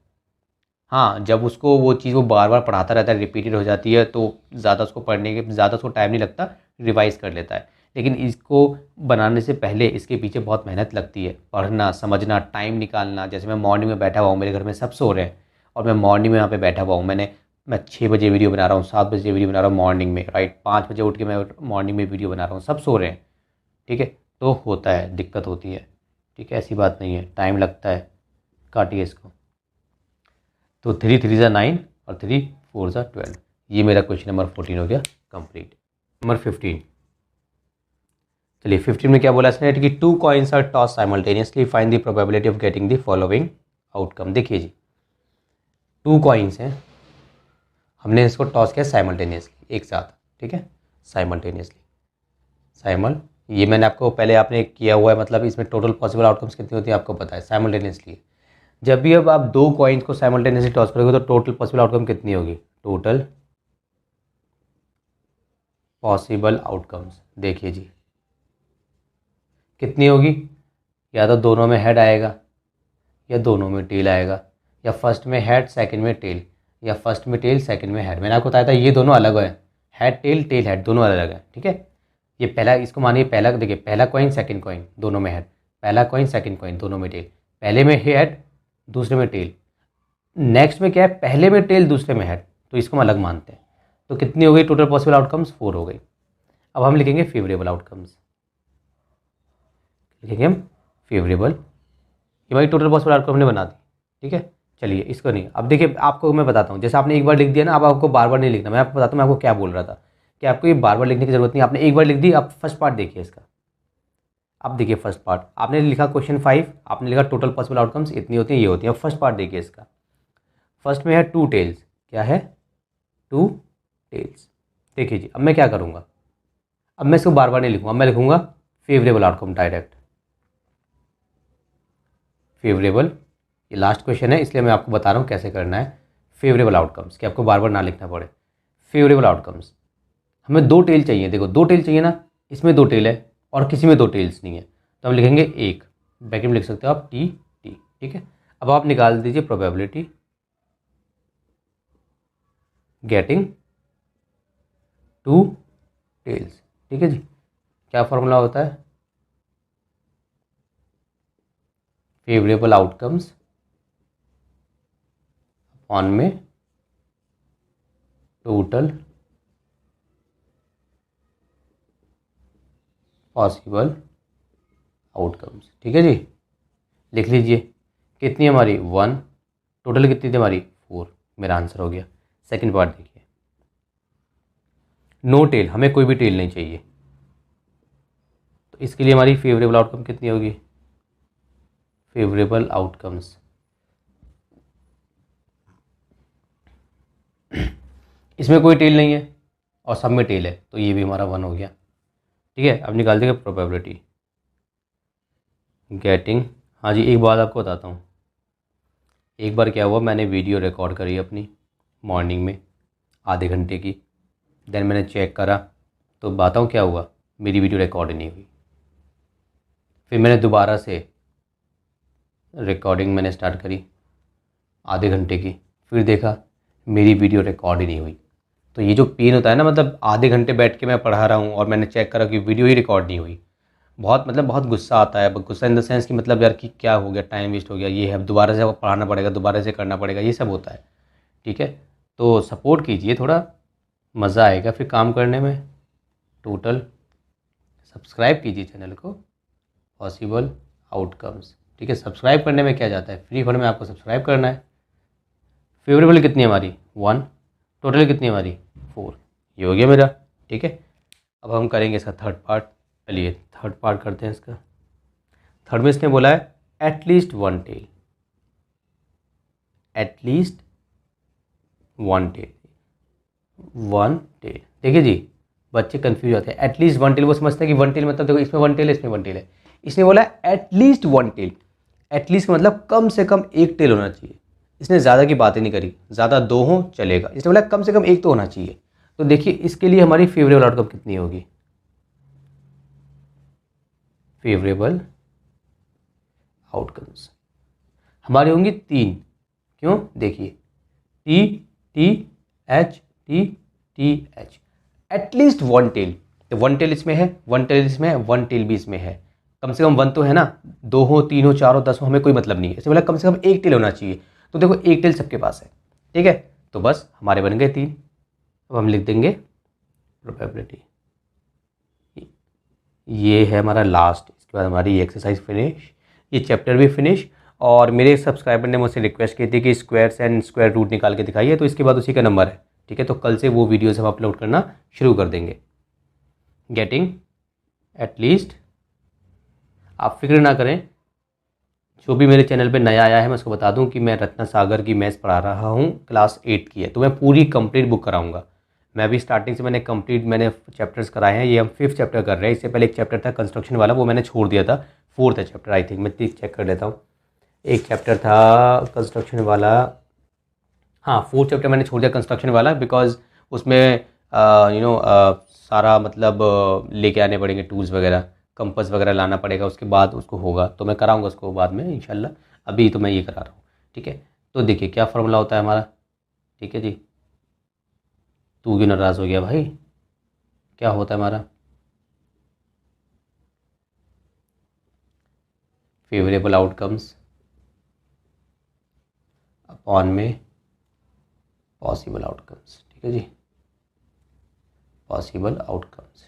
Speaker 2: हाँ, जब उसको वो चीज़ वो बार बार पढ़ाता रहता है, रिपीटेड हो जाती है, तो ज़्यादा उसको पढ़ने के ज़्यादा उसको टाइम नहीं लगता, रिवाइज़ कर लेता है। लेकिन इसको बनाने से पहले इसके पीछे बहुत मेहनत लगती है, पढ़ना, समझना, टाइम निकालना। जैसे मैं मॉर्निंग में बैठा हुआ हूँ, मेरे घर में सब सो रहे हैं और मैं मॉर्निंग में यहाँ पे बैठा हुआ हूँ। मैं 6 बजे वीडियो बना रहा हूँ, 7 बजे वीडियो बना रहा हूँ मॉर्निंग में, राइट, 5 बजे उठ के मैं मॉर्निंग में वीडियो बना रहा हूँ, सब सो रहे हैं। ठीक है, तो होता है, दिक्कत होती है। ठीक है, ऐसी बात नहीं है, टाइम लगता है। काटिए इसको। तो 3 3 ज़ा 9 और 3 4 ज़ा 12। ये मेरा क्वेश्चन नंबर 14 हो गया कंप्लीट। नंबर 15। चलिए 15 में क्या बोला इसने कि 2 coins are toss simultaneously, find the probability of getting the following outcome. देखिए जी, 2 कॉइन्स हैं, हमने इसको टॉस किया साइमल्टेनियसली, एक साथ। ठीक है, साइमल्टेनियसली, ये मैंने आपको पहले आपने किया हुआ है, मतलब इसमें टोटल पॉसिबल आउटकम्स कितनी होती है आपको पता है, साइमल्टेनियसली। जब भी अब आप 2 कॉइन्स को साइमल्टेनियसली टॉस करोगे तो टोटल पॉसिबल आउटकम कितनी होगी? टोटल पॉसिबल आउटकम्स देखिए जी कितनी होगी? या तो दोनों में हेड आएगा या दोनों में टेल आएगा, या फर्स्ट में हेड सेकंड में टेल, या फर्स्ट में टेल सेकंड में हेड। मैंने आपको बताया था ये दोनों अलग है, हेड टेल, टेल हेड, दोनों अलग है। ठीक है, ये पहला, इसको मानिए पहला, देखिए पहला कॉइन सेकंड कॉइन दोनों में हेड, पहला कॉइन सेकंड कॉइन दोनों में टेल, पहले में हेड दूसरे में टेल, नेक्स्ट में क्या है, पहले में टेल दूसरे में हेड, तो इसको हम अलग मानते हैं। तो कितनी हो गई टोटल पॉसिबल आउटकम्स? 4 हो गई। अब हम लिखेंगे फेवरेबल आउटकम्स, लिखेंगे हम फेवरेबल। ये भाई टोटल पॉसिबल आउटकम हमने बना दी। ठीक है, चलिए इसको नहीं, अब देखिए आपको मैं बताता हूँ, जैसे आपने एक बार लिख दिया ना, अब आपको बार बार नहीं लिखना। मैं आपको बताता हूँ मैं आपको क्या बोल रहा था, कि आपको ये बार बार लिखने की जरूरत नहीं। आपने एक बार लिख दी, अब फर्स्ट पार्ट देखिए इसका। अब देखिए फर्स्ट पार्ट आपने लिखा क्वेश्चन 5, आपने लिखा टोटल पॉसिबल आउटकम्स इतनी होती है, ये होती है। अब फर्स्ट पार्ट देखिए इसका, फर्स्ट में है 2 टेल्स, क्या है? 2 टेल्स। देखिए जी, अब मैं क्या करूँगा, अब मैं इसको बार बार नहीं लिखूँगा, मैं लिखूँगा फेवरेबल आउटकम डायरेक्ट। फेवरेबल, ये लास्ट क्वेश्चन है इसलिए मैं आपको बता रहा हूँ कैसे करना है फेवरेबल आउटकम्स, कि आपको बार बार ना लिखना पड़े। फेवरेबल आउटकम्स, हमें 2 टेल चाहिए। देखो 2 टेल चाहिए ना, इसमें 2 टेल है और किसी में 2 टेल्स नहीं है, तो हम लिखेंगे 1, ब्रैकेट में लिख सकते हो आप टी टी। ठीक है, अब आप निकाल दीजिए प्रोबेबिलिटी गेटिंग 2 टेल्स। ठीक है जी, क्या फॉर्मूला होता है? फेवरेबल आउटकम्स अपॉन में टोटल पॉसिबल आउटकम्स। ठीक है जी, लिख लीजिए। कितनी हमारी 1, टोटल कितनी थी हमारी 4, मेरा आंसर हो गया। सेकंड पार्ट देखिए, नो टेल, हमें कोई भी टेल नहीं चाहिए। तो इसके लिए हमारी फेवरेबल आउटकम कितनी होगी, फेवरेबल आउटकम्स, इसमें कोई टेल नहीं है और सब में टेल है, तो ये भी हमारा 1 हो गया। ठीक है, अब निकाल देंगे प्रोबेबिलिटी गेटिंग। हाँ जी, एक बात आपको बताता हूँ। एक बार क्या हुआ, मैंने वीडियो रिकॉर्ड करी अपनी मॉर्निंग में आधे घंटे की, देन मैंने चेक करा तो बताऊँ क्या हुआ, मेरी वीडियो रिकॉर्ड नहीं हुई। फिर मैंने दोबारा से रिकॉर्डिंग मैंने स्टार्ट करी आधे घंटे की, फिर देखा मेरी वीडियो रिकॉर्ड ही नहीं हुई। तो ये जो पेन होता है ना, मतलब आधे घंटे बैठ के मैं पढ़ा रहा हूँ और मैंने चेक करा कि वीडियो ही रिकॉर्ड नहीं हुई, बहुत गुस्सा आता है। गुस्सा इन द सेंस कि मतलब यार कि क्या हो गया, टाइम वेस्ट हो गया, ये है, दोबारा से पढ़ाना पड़ेगा, दोबारा से करना पड़ेगा, ये सब होता है। ठीक है, तो सपोर्ट कीजिए थोड़ा, मज़ा आएगा फिर काम करने में। टोटल सब्सक्राइब कीजिए चैनल को, पॉसिबल आउटकम्स। ठीक है, सब्सक्राइब करने में क्या जाता है, फ्री फंड में आपको सब्सक्राइब करना है। फेवरेबल कितनी है हमारी 1, टोटल कितनी है हमारी 4, ये हो गया मेरा। ठीक है, अब हम करेंगे इसका थर्ड पार्ट। चलिए थर्ड पार्ट करते हैं इसका। थर्ड में इसने बोला है at least 1 tail, at least 1 tail, 1 tail. देखिए जी, बच्चे कंफ्यूज होते हैं। एटलीस्ट 1 टेल, वो समझते हैं कि 1 टेल मतलब देखो इसमें 1 टेल है, इसमें 1 टेल है। इसने बोला एटलीस्ट 1 टेल, एटलीस्ट का मतलब कम से कम 1 टेल होना चाहिए। इसने ज़्यादा की बातें नहीं करी, ज़्यादा 2 हो चलेगा, इसने बोला कम से कम 1 तो होना चाहिए। तो देखिए इसके लिए हमारी फेवरेबल आउटकम कितनी होगी, फेवरेबल आउटकम्स हमारी होंगी 3। क्यों, देखिए T T H T T H, at least 1 tail. तो 1 टेल इसमें है, 1 टेल इसमें है, 1 टेल भी इसमें है। कम से कम 1 तो है ना, 2 हो 3 हो 4 हो 10 हो, हमें कोई मतलब नहीं है। इसमें बोला कम से कम 1 टेल होना चाहिए। तो देखो 1 टेल सबके पास है। ठीक है, तो बस हमारे बन गए 3। अब हम लिख देंगे प्रोबेबिलिटी, ये है हमारा लास्ट। इसके बाद हमारी ये एक्सरसाइज फिनिश, ये चैप्टर भी फिनिश। और मेरे सब्सक्राइबर ने मुझसे रिक्वेस्ट की थी कि स्क्वायर्स एंड स्क्वायर रूट निकाल के दिखाइए, तो इसके बाद उसी का नंबर है। ठीक है, तो कल से वो वीडियोस हम अपलोड करना शुरू कर देंगे। गेटिंग एटलीस्ट, आप फिक्र ना करें, जो भी मेरे चैनल पे नया आया है मैं उसको बता दूं कि मैं रत्ना सागर की मैथ्स पढ़ा रहा हूं, क्लास 8 की है, तो मैं पूरी कंप्लीट बुक कराऊंगा। मैं भी स्टार्टिंग से मैंने चैप्टर्स कराए हैं। ये हम 5th चैप्टर कर रहे हैं। इससे पहले एक चैप्टर था कंस्ट्रक्शन वाला, वो मैंने छोड़ दिया था। 4th है चैप्टर आई थिंक, मैं चेक कर लेता हूँ। एक चैप्टर था कंस्ट्रक्शन वाला, हाँ 4th चैप्टर मैंने छोड़ दिया कंस्ट्रक्शन वाला, बिकॉज उसमें सारा मतलब लेके आने पड़ेंगे टूल्स वगैरह, कंपास वगैरह लाना पड़ेगा, उसके बाद उसको होगा, तो मैं कराऊंगा उसको बाद में इंशाल्लाह। अभी तो मैं ये करा रहा हूँ। ठीक है, तो देखिए क्या फार्मूला होता है हमारा। ठीक है जी, तू क्यों नाराज़ हो गया भाई, क्या होता है हमारा, फेवरेबल आउटकम्स अपॉन में पॉसिबल आउटकम्स। ठीक है जी, पॉसिबल आउटकम्स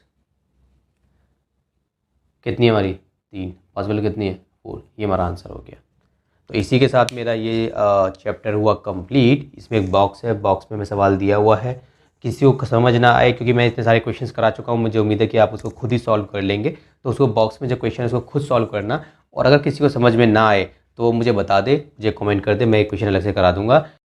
Speaker 2: कितनी है हमारी 3, पॉसिबल कितनी है 4, ये हमारा आंसर हो गया। तो इसी के साथ मेरा ये चैप्टर हुआ कंप्लीट। इसमें एक बॉक्स है, बॉक्स में मैं सवाल दिया हुआ है, किसी को समझ ना आए क्योंकि मैं इतने सारे क्वेश्चंस करा चुका हूँ, मुझे उम्मीद है कि आप उसको खुद ही सॉल्व कर लेंगे। तो उसको बॉक्स में जो क्वेश्चन है उसको खुद सॉल्व करना, और अगर किसी को समझ में ना आए तो वो मुझे बता दे, मुझे कमेंट कर दे, मैं एक क्वेश्चन अलग से करा दूंगा।